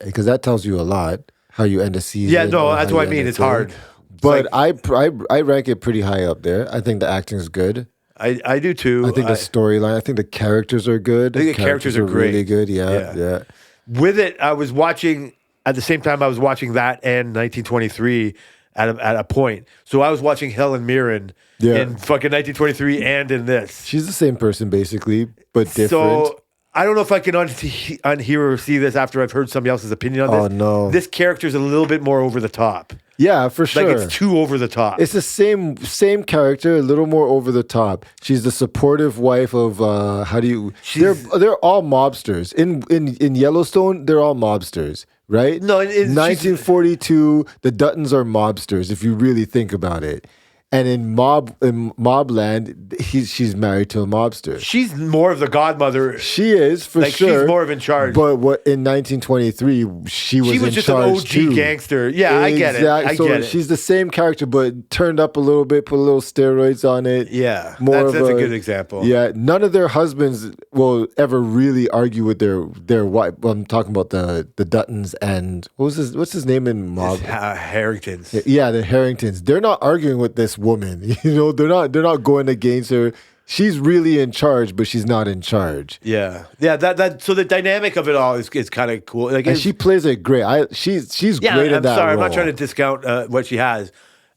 because that tells you a lot how you end a season. Yeah, no, or that's how what I you mean. end a It's thing. hard. But like- I rank it pretty high up there. I think the acting's good. I do too. I think the storyline. I think the characters are good. I think the characters are great. really good. Yeah, Yeah. yeah. With it, I was watching at the same time. I was watching that and 1923 at a point. So I was watching Helen Mirren Yeah. in fucking 1923 and in this. She's the same person basically, but different. So I don't know if I can unhear or see this after I've heard somebody else's opinion on this. Oh, no. This character's a little bit more over the top. yeah, for sure. Like it's too over the top. It's the same character, a little more over the top. She's the supportive wife of they're all mobsters. In Yellowstone, they're all mobsters, right? No, she's- 1942, the Duttons are mobsters if you really think about it. And in Mobland, she's married to a mobster. She's more of the godmother. She is for like sure. She's more of in charge. But what in 1923, she was in just charge an OG too. gangster. Yeah, I get it. I get it. She's the same character, but turned up a little bit, put a little steroids on it. Yeah, more that's a good example. Yeah, none of their husbands will ever really argue with their wife. I'm talking about the Duttons and what's his name in Mob? Harringtons. Yeah, the Harringtons. They're not arguing with this woman. You know, they're not going against her. She's really in charge, but she's not in charge. Yeah. That so the dynamic of it all is kind of cool. Like, and she plays it great. She's great in that sorry, role. I'm not trying to discount what she has,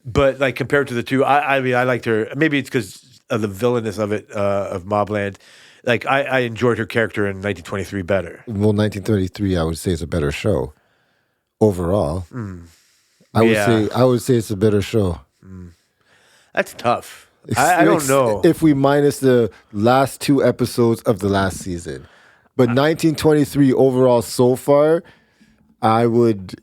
but like compared to the two, I mean, I liked her. Maybe it's because of the villainous of it, of Mobland. Like I enjoyed her character in 1923 better. Well, 1933, I would say is a better show overall. I would say it's a better show. That's tough. I don't know. If we minus the last 2 episodes of the last season. But 1923 overall so far, I would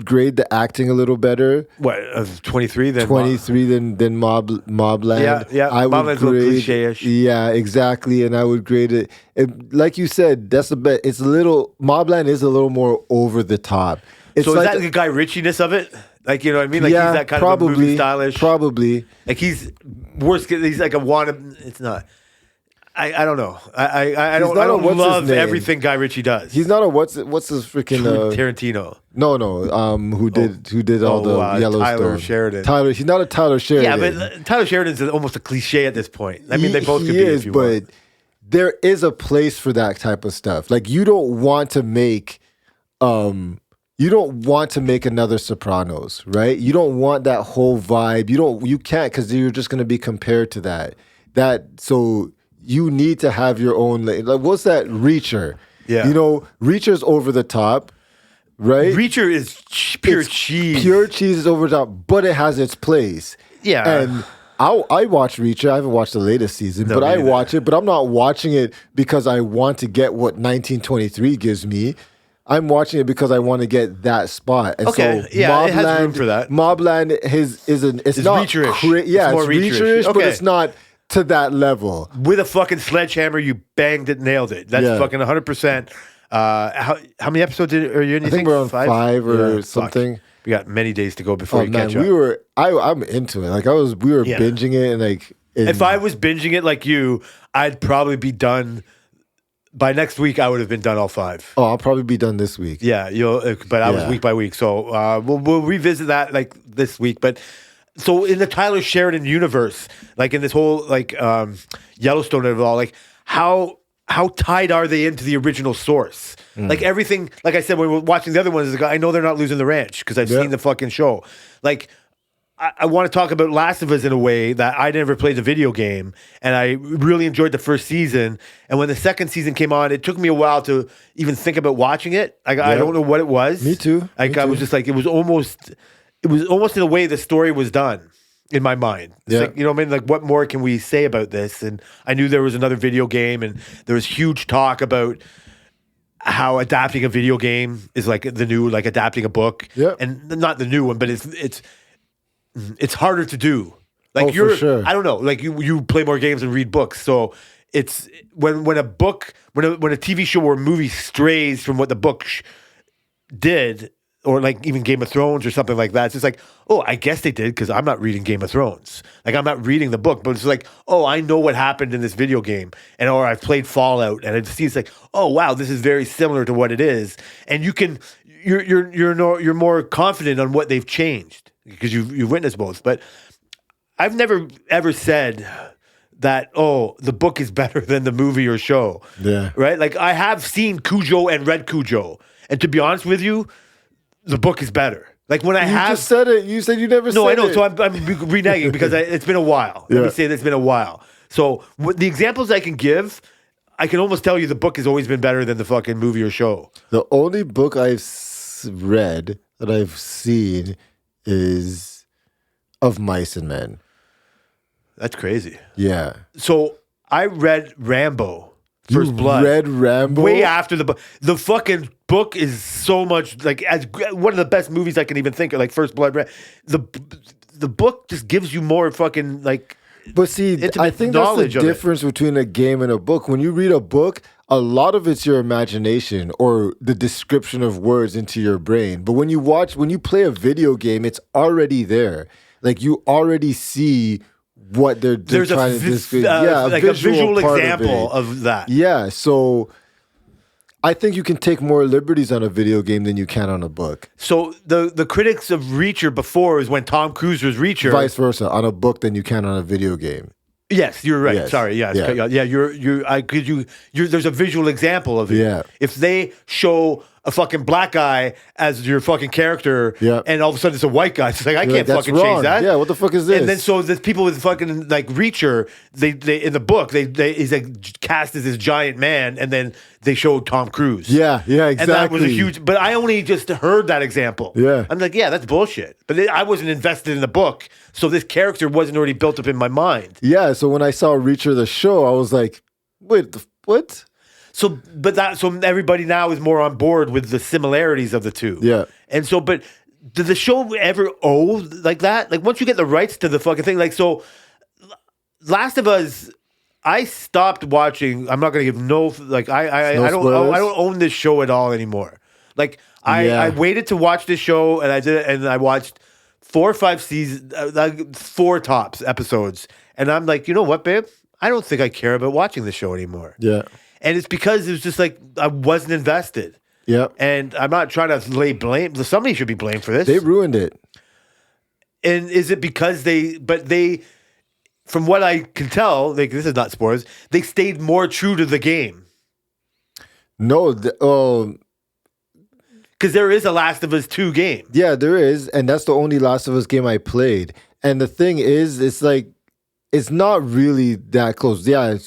grade the acting a little better. What, of 23 then? 23 than Mobland. Yeah. I would Mobland's a little cliche-ish. Yeah, exactly. And I would grade it. Like you said, that's the best. It's a little, Mobland is a little more over the top. It's so is like that the Guy Ritchie-ness of it? Like, you know what I mean? Like, yeah, he's that kind probably, of a movie stylish. Probably. Like, he's worse. He's like a it's not. I don't know. I don't love everything Guy Ritchie does. He's not a what's his freaking Tarantino. No. Who did all the Yellowstone? Tyler Sheridan. Tyler. He's not a Tyler Sheridan. Yeah, but Tyler Sheridan's almost a cliche at this point. I mean, they both could be if you but want. there is a place for that type of stuff. Like you don't want to make another Sopranos, right? You don't want that whole vibe. You can't because you're just going to be compared to that. So you need to have your own. Like what's that? Reacher. Yeah. You know, Reacher's over the top, right? Reacher is pure cheese. Pure cheese is over the top, but it has its place. Yeah. And I watch Reacher. I haven't watched the latest season, but I watch it. But I'm not watching it because I want to get what 1923 gives me. I'm watching it because I want to get that spot. And okay, so yeah, it has room for that. Mobland it's not Reacher-ish. Yeah, it's more Reacher-ish, but it's not to that level. With a fucking sledgehammer, you banged it, nailed it. That's fucking 100%. How many episodes are you in? I think we're on 5 or something. Fuck. We got many days to go before you catch up. I'm into it. Like we were binging it and like. If I was binging it like you, I'd probably be done. By next week, I would have been done all 5. Oh, I'll probably be done this week. Yeah, but I was week by week, so we'll revisit that like this week. But so in the Tyler Sheridan universe, like in this whole like Yellowstone and all, like how tied are they into the original source? Like everything, like I said when we were watching the other ones, I know they're not losing the ranch because I've seen the fucking show. Like. I want to talk about Last of Us in a way that I never played the video game, and I really enjoyed the first season. And when the second season came on, it took me a while to even think about watching it. I don't know what it was. Me too. I was just like, it was almost in a way the story was done in my mind. It's like, you know what I mean? Like, what more can we say about this? And I knew there was another video game, and there was huge talk about how adapting a video game is like the new, like adapting a book. Yeah. And not the new one, but it's harder to do. Like for sure. I don't know. Like you play more games and read books, so it's when a TV show or a movie strays from what the book did, or like even Game of Thrones or something like that. It's just like, oh, I guess they did because I'm not reading Game of Thrones. Like I'm not reading the book, but it's like, oh, I know what happened in this video game, or I've played Fallout, and it's like, oh wow, this is very similar to what it is, and you're more confident on what they've changed. Because you've witnessed both, but I've never ever said that the book is better than the movie or show. Yeah, right. Like I have seen Cujo and read Cujo, and to be honest with you, the book is better. Like when you just said it. You said you never. No, said I know. It. So I'm reneging because it's been a while. Let me say it's been a while. So the examples I can give, I can almost tell you the book has always been better than the fucking movie or show. The only book I've read that I've seen is Of Mice and Men. That's crazy. Yeah. So I read Rambo, First Blood. Read Rambo? Way after the book. The fucking book is so much like as one of the best movies I can even think of, like First Blood. the book just gives you more fucking like. But see, I think that's the difference between a game and a book. When you read a book, a lot of it's your imagination or the description of words into your brain. But when you play a video game, it's already there. Like you already see what they're trying to describe. Like a visual example of that. Yeah, so I think you can take more liberties on a video game than you can on a book. So the critics of Reacher before is when Tom Cruise was Reacher. Vice versa, on a book than you can on a video game. Yes, you're right. Yes. Sorry, yeah. You're there's a visual example of it. Yeah. If they show a fucking black guy as your fucking character, and all of a sudden it's a white guy, it's like I can't fucking change that. Yeah, what the fuck is this? And then so the people with fucking like Reacher, they in the book he's like cast as this giant man, and then they showed Tom Cruise. Yeah, exactly. And that was a huge. But I only just heard that example. Yeah, I'm like, yeah, that's bullshit. But I wasn't invested in the book, so this character wasn't already built up in my mind. Yeah, so when I saw Reacher the show, I was like, wait, what? So everybody now is more on board with the similarities of the two. Yeah. And so, but did the show ever owe like that? Like once you get the rights to the fucking thing, like so, Last of Us, I stopped watching. I'm not gonna give I don't own this show at all anymore. Like I waited to watch this show and I did it, and I watched 4 or 5 seasons, 4 tops episodes, and I'm like, you know what, babe? I don't think I care about watching this show anymore. Yeah. And it's because it was just like I wasn't invested. Yeah. And I'm not trying to lay blame. Somebody should be blamed for this. They ruined it. And is it because they, from what I can tell, like this is not spoilers, they stayed more true to the game. No, because there is a Last of Us 2 game. Yeah, there is. And that's the only Last of Us game I played. And the thing is, it's like, it's not really that close. Yeah,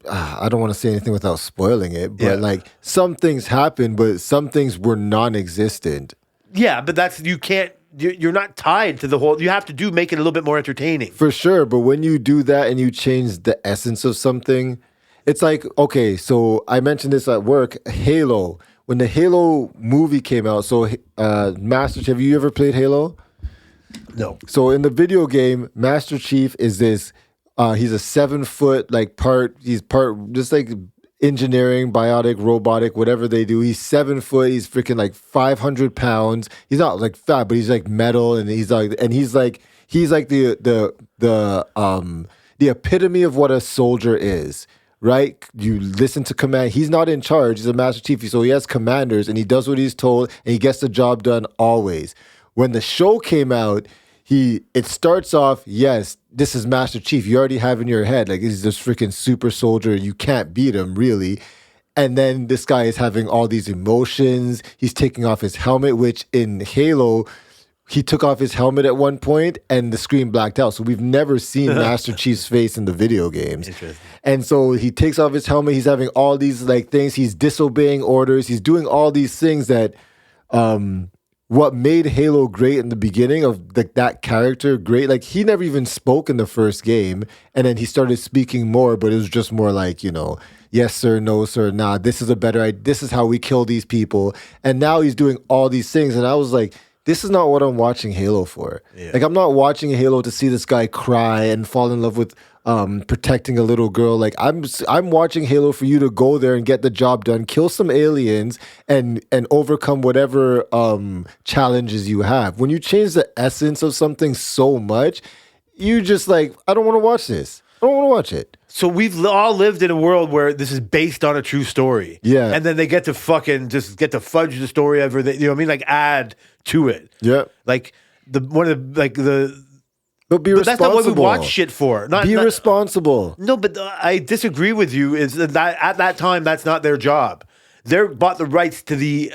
I don't want to say anything without spoiling it, but like some things happened, but some things were non-existent. Yeah, but you're not tied to the whole, you have to make it a little bit more entertaining. For sure, but when you do that and you change the essence of something, it's like, okay, so I mentioned this at work, Halo. When the Halo movie came out, so Master Chief, have you ever played Halo? No. So in the video game, Master Chief is this, he's a 7-foot, he's part, just like engineering, biotic, robotic, whatever they do. He's 7 foot, he's freaking like 500 pounds. He's not like fat, but he's like metal, and he's like the epitome of what a soldier is. Right? You listen to command. He's not in charge. He's a Master Chief. So he has commanders and he does what he's told and he gets the job done always. When the show came out, it starts off, yes, this is Master Chief. You already have in your head, like, he's this freaking super soldier. You can't beat him, really. And then this guy is having all these emotions. He's taking off his helmet, which in Halo, he took off his helmet at one point and the screen blacked out. So we've never seen Master Chief's face in the video games. And so he takes off his helmet. He's having all these like things. He's disobeying orders. He's doing all these things that what made Halo great in the beginning of that character great. Like he never even spoke in the first game. And then he started speaking more, but it was just more like, yes, sir, no, sir, nah, this is this is how we kill these people. And now he's doing all these things. And I was like, this is not what I'm watching Halo for. Yeah. Like, I'm not watching Halo to see this guy cry and fall in love with protecting a little girl. Like, I'm watching Halo for you to go there and get the job done, kill some aliens, and overcome whatever challenges you have. When you change the essence of something so much, you just like, I don't want to watch this. I don't want to watch it. So we've all lived in a world where this is based on a true story. Yeah. And then they get to fucking just get to fudge the story over the, like add to it. Yeah. Like But be but responsible. That's not what we watch shit for. Be responsible. No, but I disagree with you. Is that at that time that's not their job. They bought the rights to the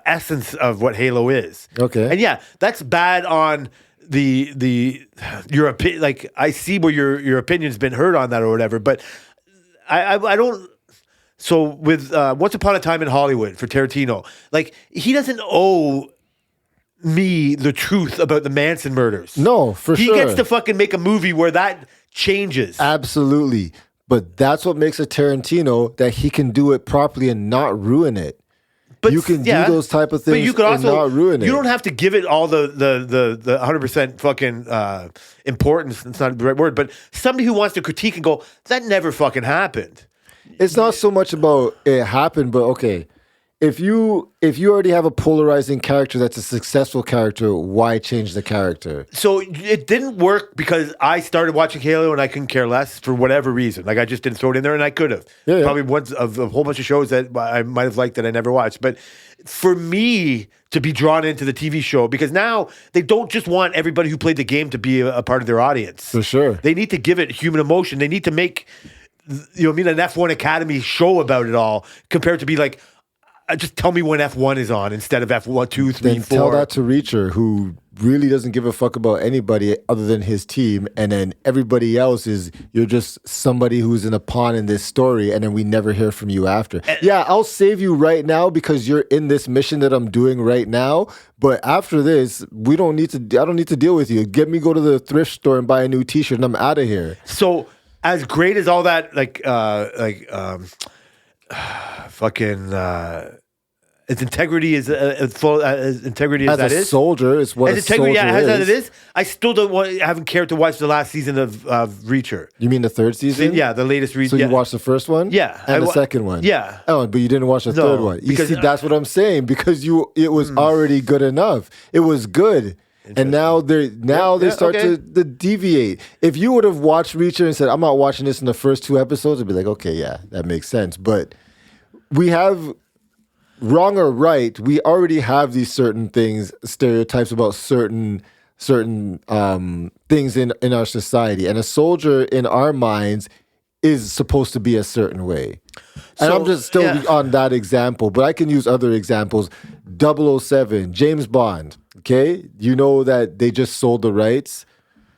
essence of what Halo is. Okay. And yeah, that's bad on your opinion. Like I see where your opinion's been heard on that or whatever, but I don't. So with Once Upon a Time in Hollywood for Tarantino, like he doesn't owe me the truth about the Manson murders. No, for sure. He gets to fucking make a movie where that changes. Absolutely. But that's what makes a Tarantino, that he can do it properly and not ruin it. But you can yeah, do those type of but things you could and also not ruin it. You don't have to give it all the 100% fucking importance. It's not the right word, but somebody who wants to critique and go, that never fucking happened. It's not so much about it happened, but okay. If you already have a polarizing character that's a successful character, why change the character? So it didn't work because I started watching Halo and I couldn't care less for whatever reason. Like I just didn't throw it in there, and I could have. Yeah. Probably once of a whole bunch of shows that I might have liked that I never watched. But for me to be drawn into the TV show, because now they don't just want everybody who played the game to be a part of their audience. For sure. They need to give it human emotion. They need to make, you know, what I mean, an F1 Academy show about it all, compared to be like, just tell me when F1 is on instead of F1, 2, 3, Then 4. tell that to Reacher, who really doesn't give a fuck about anybody other than his team, and then everybody else is, you're just somebody who's in a pawn in this story, and then we never hear from you after. Yeah, I'll save you right now because you're in this mission that I'm doing right now, but after this, I don't need to deal with you. Get me go to the thrift store and buy a new t-shirt and I'm out of here. So as great as all that, fucking as integrity is full as integrity as, As that a is. soldier, it's what As a integrity, soldier as is. that it is. I still haven't cared to watch the last season of Reacher. You mean the third season? Yeah, the latest Reacher. So you watched the first one? Yeah, And I the wa- second one? Yeah. Oh, but you didn't watch the No, third one. You because- see, that's what I'm saying. Because it was already good enough. It was good. And now they start okay. to deviate. If you would have watched Reacher and said, I'm not watching this in the first 2 episodes, I'd be like, okay, yeah, that makes sense. But we have, wrong or right, we already have these certain things, stereotypes about certain things in our society. And a soldier in our minds is supposed to be a certain way. And So, I'm just still yeah. on that example, but I can use other examples. 007, James Bond, okay? You know that they just sold the rights.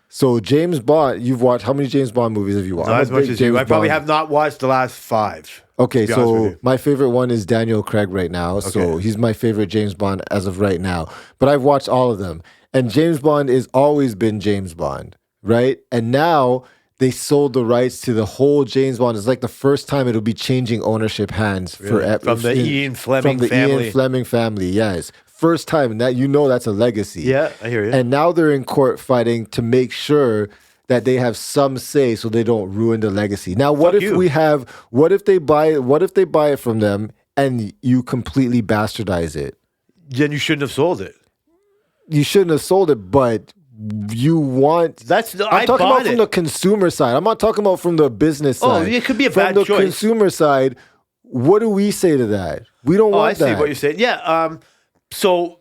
So James Bond, you've watched, how many James Bond movies have you watched? Not I'm a as much big as you. James I probably Bond- have not watched the last 5. Okay, to be honest with so you. my favorite one is Daniel Craig right now. So Okay. he's my favorite James Bond as of right now. But I've watched all of them. And James Bond has always been James Bond, right? And now they sold the rights to the whole James Bond. It's like the first time it'll be changing ownership hands From the Ian Fleming from the family. Ian Fleming family, yes. First time, and that that's a legacy. Yeah, I hear you. And now they're in court fighting to make sure that they have some say so they don't ruin the legacy. Now, what Fuck if you. what if they buy it from them and you completely bastardize it? Then you shouldn't have sold it. You shouldn't have sold it, but you want I I'm talking bought about it. from the consumer side. I'm not talking about from the business Oh, side. it could be a from bad the choice. consumer side. What do we say to that? We don't Oh, I want see that. what you're saying. Yeah. So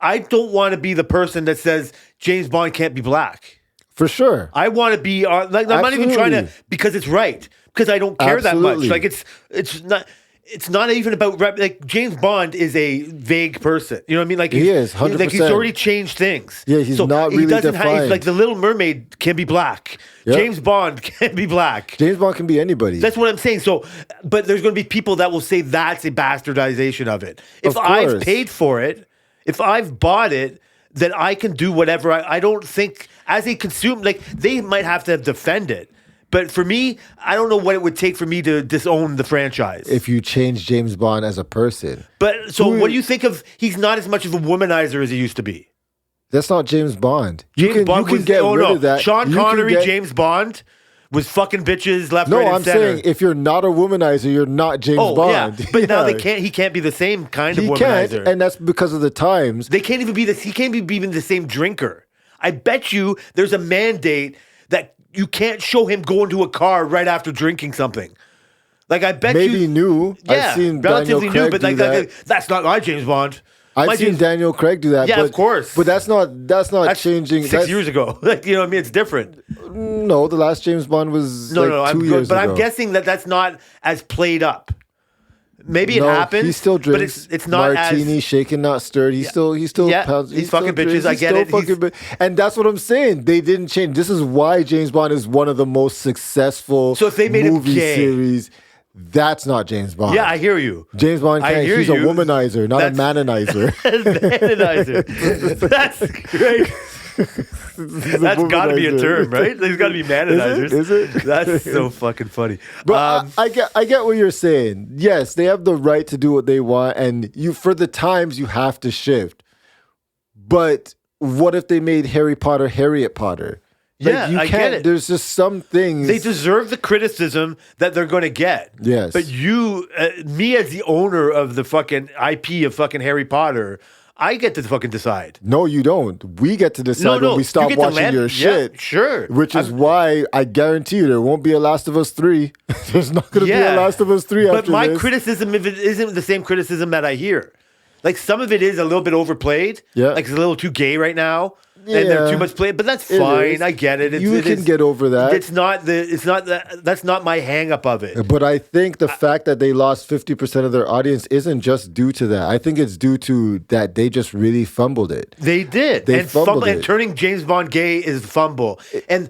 I don't want to be the person that says James Bond can't be black. For sure. I want to be I'm not even trying to Absolutely. because it's right, because I don't care that much. Absolutely. Like it's not even about like James Bond is a vague person. You know what I mean? Like He is, Like he's 100%. already changed things. Yeah, he's not he really doesn't have, defined. like the Little Mermaid can be black. Yep. James Bond can be black. James Bond can be anybody. That's what I'm saying. So, but there's going to be people that will say that's a bastardization of it. If Of I've course. paid for it, if I've bought it, then I can do whatever. I don't think as a consumer, like they might have to defend it. But for me, I don't know what it would take for me to disown the franchise. if you change James Bond as a person. But so what do you think of, he's not as much of a womanizer as he used to be. That's not James Bond. James Bond was, get rid of that. Sean You can Connery, get- James Bond was fucking bitches left, No, right, and I'm center. saying if you're not a womanizer, you're not James Bond. yeah. But now Yeah. he can't be the same kind He of can't, womanizer. and that's because of the times. They can't even be he can't be even the same drinker. I bet you there's a mandate that you can't show him going to a car right after drinking something. Like I bet Maybe you new. Yeah, I've seen relatively Daniel Craig new, but do like that. that's not my James Bond. My I've seen James- Daniel Craig do that. Yeah, but, of course. But that's not that's changing. 6 years ago. Like, you know what I mean? It's different. No, the last James Bond was No, like no, 2 years but ago. I'm guessing that's not as played up. Maybe it No, happens. He still drinks. but it's not martini, as shaken, not stirred. He still Yeah, pounds. he's still fucking drinks, bitches, I he's get still it, he's- fucking and that's what I'm saying. They didn't change. This is why James Bond is one of the most successful. So if they made him movie gay- series, that's not James Bond. Yeah, I hear you. James Bond I can't. hear He's a you. womanizer, not a That's- mananizer. Mananizer. That's great. That's got to be a term, right? There's got to be manonizers. Is it? That's so fucking funny. But I get what you're saying. Yes, they have the right to do what they want, and for the times you have to shift. But what if they made Harry Potter Harriet Potter? Yeah, I get it. There's just some things. They deserve the criticism that they're going to get. Yes. But me as the owner of the fucking IP of fucking Harry Potter, I get to fucking decide. No, you don't. We get to decide when we stop watching your shit. Yeah, sure. Which is why I guarantee you there won't be a Last of Us 3. There's not going to be a Last of Us 3 after this. But my criticism of it isn't the same criticism that I hear. Like, some of it is a little bit overplayed. Yeah. Like, it's a little too gay right now. Yeah. And they're too much play, but that's fine. I get it. You can get over that. That's not my hang up of it. But I think the fact that they lost 50% of their audience isn't just due to that. I think it's due to that they just really fumbled it. They did. They fumbled it. And turning James Bond gay is fumble. And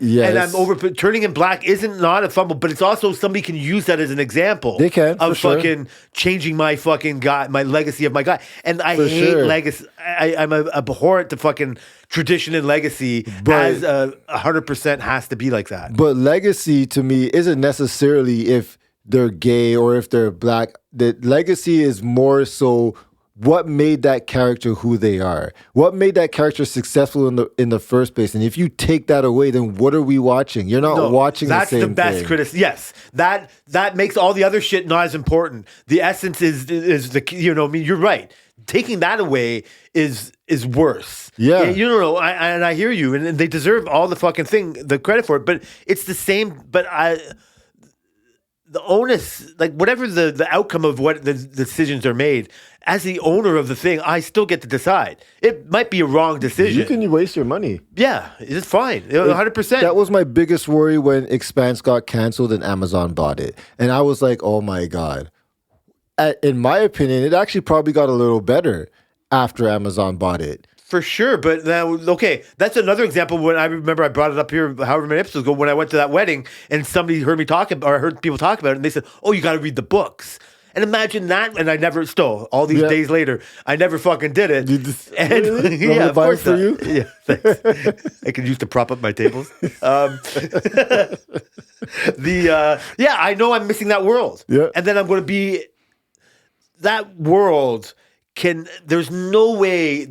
turning him black isn't not a fumble, but it's also somebody can use that as an example. They can, of for fucking changing my fucking guy, my legacy of my guy. And I hate legacy. I'm abhorrent to fucking tradition and legacy, as 100% has to be like that. But legacy to me isn't necessarily if they're gay or if they're black. The legacy is more so what made that character who they are, what made that character successful in the first place. And if you take that away, then what are we watching? You're not watching the same thing. That's the best criticism. Yes, that makes all the other shit not as important. The essence is the, you know, I mean, you're right. Taking that away is worse. Yeah. You know, I hear you, and they deserve all the fucking the credit for it. But it's the same. But the onus, like whatever the outcome of what the decisions are made, as the owner of the thing, I still get to decide. It might be a wrong decision. You can waste your money. Yeah, it's fine. 100%. That was my biggest worry when Expanse got canceled and Amazon bought it, and I was like, oh my God. In my opinion, it actually probably got a little better after Amazon bought it. For sure, but now, okay, that's another example. When I remember I brought it up here however many episodes ago when I went to that wedding and somebody heard me talk about, or I heard people talk about it, and they said, oh, you got to read the books. And imagine that, and I never, still, all these days later, I never fucking did it. Really? Yeah, of course for you? Yeah, thanks. I could use to prop up my tables. I know I'm missing that world. Yeah. And then I'm going to be, that world there's no way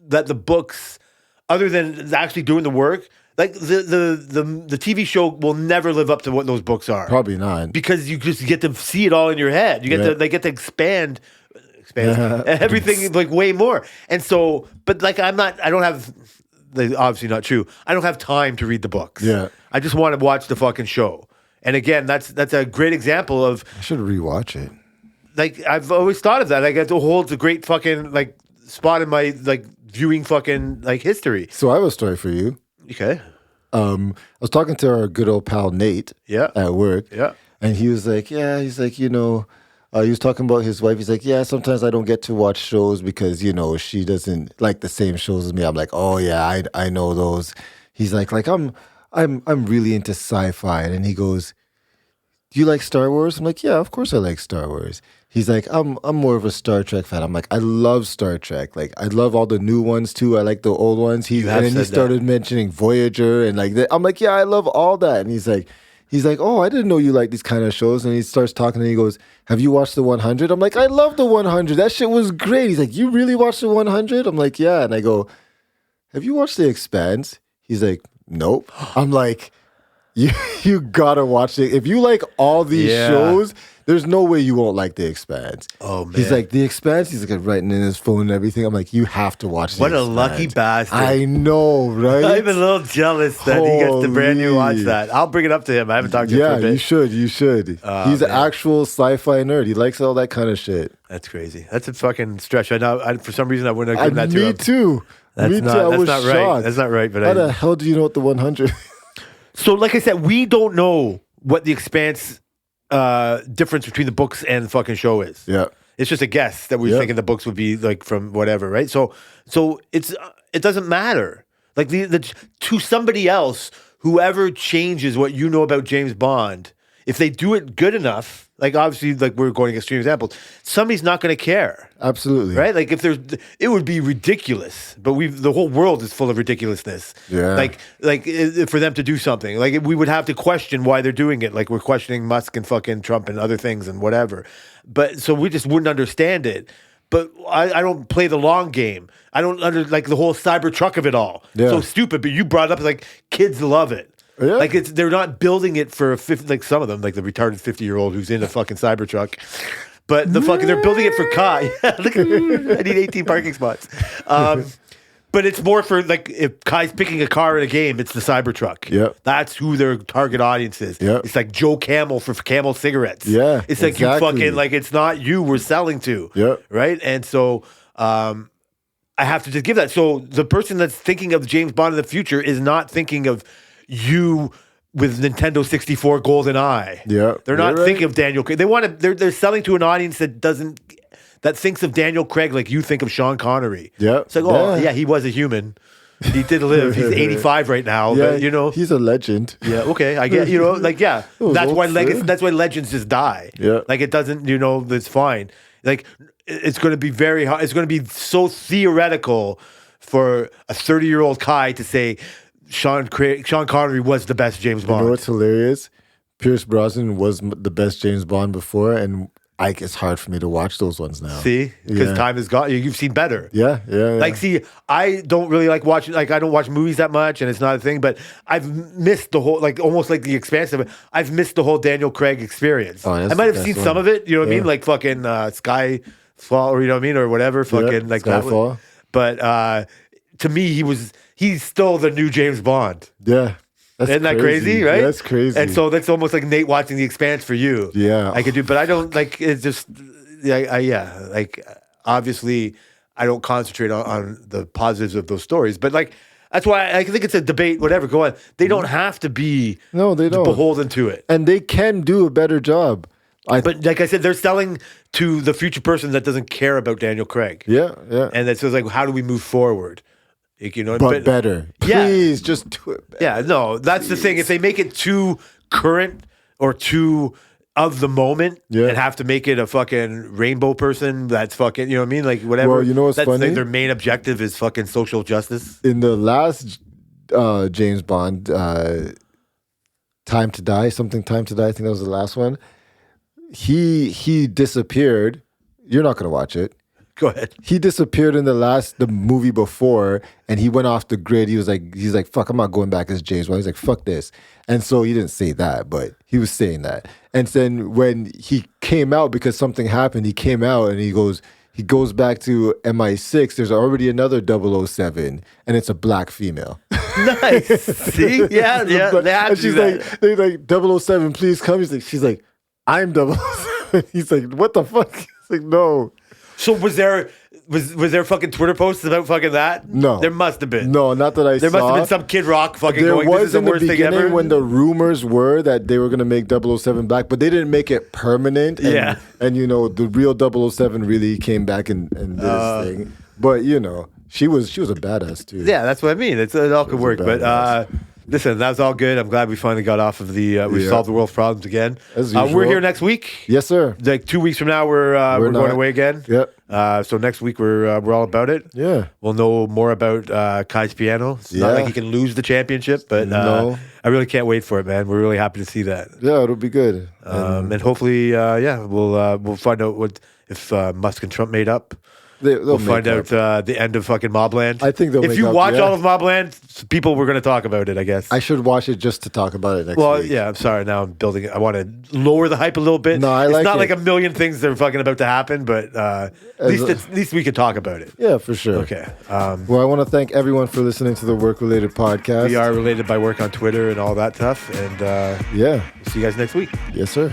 that the books, other than actually doing the work, like the TV show will never live up to what those books are. Probably not. Because you just get to see it all in your head. They get to expand everything like way more. And so, but like I don't have, obviously not true. I don't have time to read the books. Yeah. I just want to watch the fucking show. And again, that's a great example of, I should rewatch it. like, I've always thought of that. Like, it holds a great fucking like spot in my like viewing fucking like history. So I have a story for you. Okay. I was talking to our good old pal Nate at work. Yeah. And he was like, you know, he was talking about his wife. He's like, yeah, sometimes I don't get to watch shows because, you know, she doesn't like the same shows as me. I'm like, oh yeah, I know those. He's like I'm really into sci-fi. And he goes, do you like Star Wars? I'm like, yeah, of course I like Star Wars. He's like, I'm more of a Star Trek fan. I'm like, I love Star Trek. Like, I love all the new ones too. I like the old ones. And then he started mentioning Voyager and like that. I'm like, yeah, I love all that. And he's like, oh, I didn't know you like these kind of shows. And he starts talking and he goes, have you watched the 100? I'm like, I love the 100. That shit was great. He's like, you really watched the 100? I'm like, yeah. And I go, have you watched The Expanse? He's like, nope. I'm like, you gotta watch it. If you like all these shows, there's no way you won't like The Expanse. Oh man, he's like The Expanse. He's like writing in his phone and everything. I'm like, you have to watch. What a lucky bastard! I know, right? I'm a little jealous that he gets the brand new watch that. I'll bring it up to him. I haven't talked to him for a bit. You should. He's an actual sci-fi nerd. He likes all that kind of shit. That's crazy. That's a fucking stretch. I know. For some reason, I wouldn't have given that to him. Me too. I was shocked. Right. That's not right. But how the hell do you know what the 100? So, like I said, we don't know what The Expanse difference between the books and the fucking show is. Yeah. It's just a guess that we're thinking the books would be like from whatever, right? So it doesn't matter. Like to somebody else, whoever changes what you know about James Bond if they do it good enough, like obviously, like we're going extreme examples, somebody's not going to care. Absolutely. Right? Like if it would be ridiculous, but the whole world is full of ridiculousness. Yeah. Like for them to do something, like we would have to question why they're doing it. Like we're questioning Musk and fucking Trump and other things and whatever. But so we just wouldn't understand it. But I don't play the long game. I don't like the whole Cybertruck of it all. Yeah. So stupid. But you brought it up like kids love it. Yeah. Like they're not building it for like some of them, like the retarded 50-year-old who's in a fucking Cybertruck. But they're building it for Kai. Look at I need 18 parking spots. But it's more for like if Kai's picking a car in a game, it's the Cybertruck. Yep. That's who their target audience is. Yep. It's like Joe Camel for Camel cigarettes. Yeah, It's like exactly. you fucking like it's not you we're selling to. Yep. Right? And so I have to just give that. So the person that's thinking of James Bond in the future is not thinking of you with Nintendo 64 Golden Eye. Yeah. They're not You're thinking right. of Daniel Craig. They're selling to an audience that thinks of Daniel Craig like you think of Sean Connery. Yeah. It's like, oh, Yeah. yeah, he was a human. He did live. He's 85 right now, Yeah, but you know. he's a legend. Yeah, okay, I get, like, yeah, was that's why old, that's why legends just die. Yeah. Like, it doesn't, it's fine. Like, it's going to be very hard. It's going to be so theoretical for a 30-year-old Kai to say Sean Connery was the best James Bond. You know what's hilarious? Pierce Brosnan was the best James Bond before, and it's hard for me to watch those ones now. See? Because Yeah. time has gone. You've seen better. Yeah. Like, see, I don't really like watching, like, I don't watch movies that much, and it's not a thing, but I've missed the whole, like, almost like the expanse of it. I've missed the whole Daniel Craig experience. Oh, that's I might the have seen best some one. of it, you know what I mean? Yeah. Like, fucking Skyfall, or you know what I mean? Or whatever, fucking, like, that Skyfall. one. But to me, he's still the new James Bond. Yeah. That's Isn't that crazy, right? That's crazy. And so that's almost like Nate watching The Expanse for you. Yeah. I could do, but I don't like. It's just, like obviously, I don't concentrate on the positives of those stories. But like, that's why I think it's a debate. Whatever, go on. They don't have to be No, they don't. beholden to it. And they can do a better job. But like I said, they're selling to the future person that doesn't care about Daniel Craig. Yeah. And that's like, how do we move forward? Like, But better. Yeah. Please, just do it better. Yeah, no, that's the thing. If they make it too current or too of the moment Yeah. and have to make it a fucking rainbow person, that's fucking, you know what I mean? Like, whatever. Well, you know what's that's funny? Like their main objective is fucking social justice. In the last James Bond, Time to Die, I think that was the last one. He disappeared. You're not going to watch it. Go ahead. He disappeared in the movie before, and he went off the grid. He's like, fuck, I'm not going back as James Bond. He's like, fuck this. And so he didn't say that, but he was saying that. And then when he came out, because something happened, he came out and he goes back to MI6. There's already another 007, and it's a black female. Nice. See? Yeah. They have And to do she's that. like, they're like, 007, please come. She's like, I'm 007. He's like, what the fuck? He's like, no. So was there fucking Twitter posts about fucking that? No. There must have been. No, not that I There saw. must have been some Kid Rock fucking There going, this was is the in the worst thing ever. beginning when the rumors were that they were going to make 007 black, but they didn't make it permanent. And, Yeah. And, the real 007 really came back and did his thing. But, she was a badass, too. Yeah, that's what I mean. It all could work. But listen, that was all good. I'm glad we finally got off of the. We Yeah. solved the world's problems again. As We're usual. here next week. Yes, sir. Like 2 weeks from now, we're going not. away again. Yep. So next week we're all about it. Yeah. We'll know more about Kai's piano. It's not Yeah. like he can lose the championship, but No. I really can't wait for it, man. We're really happy to see that. Yeah, it'll be good. And hopefully, we'll find out what if Musk and Trump made up. They'll We'll make find up. out the end of fucking Mobland. I think they'll if make you up, watch yeah. all of Mobland, people were going to talk about it, I guess. I should watch it just to talk about it next week. Yeah, I'm sorry. Now I'm building it. I want to lower the hype a little bit. No, I it's like not it. like a million things that are fucking about to happen, but at least we can talk about it. Yeah, for sure. Okay. Well, I want to thank everyone for listening to the Work Related Podcast. We are related by work on Twitter and all that stuff. And Yeah. we'll see you guys next week. Yes, sir.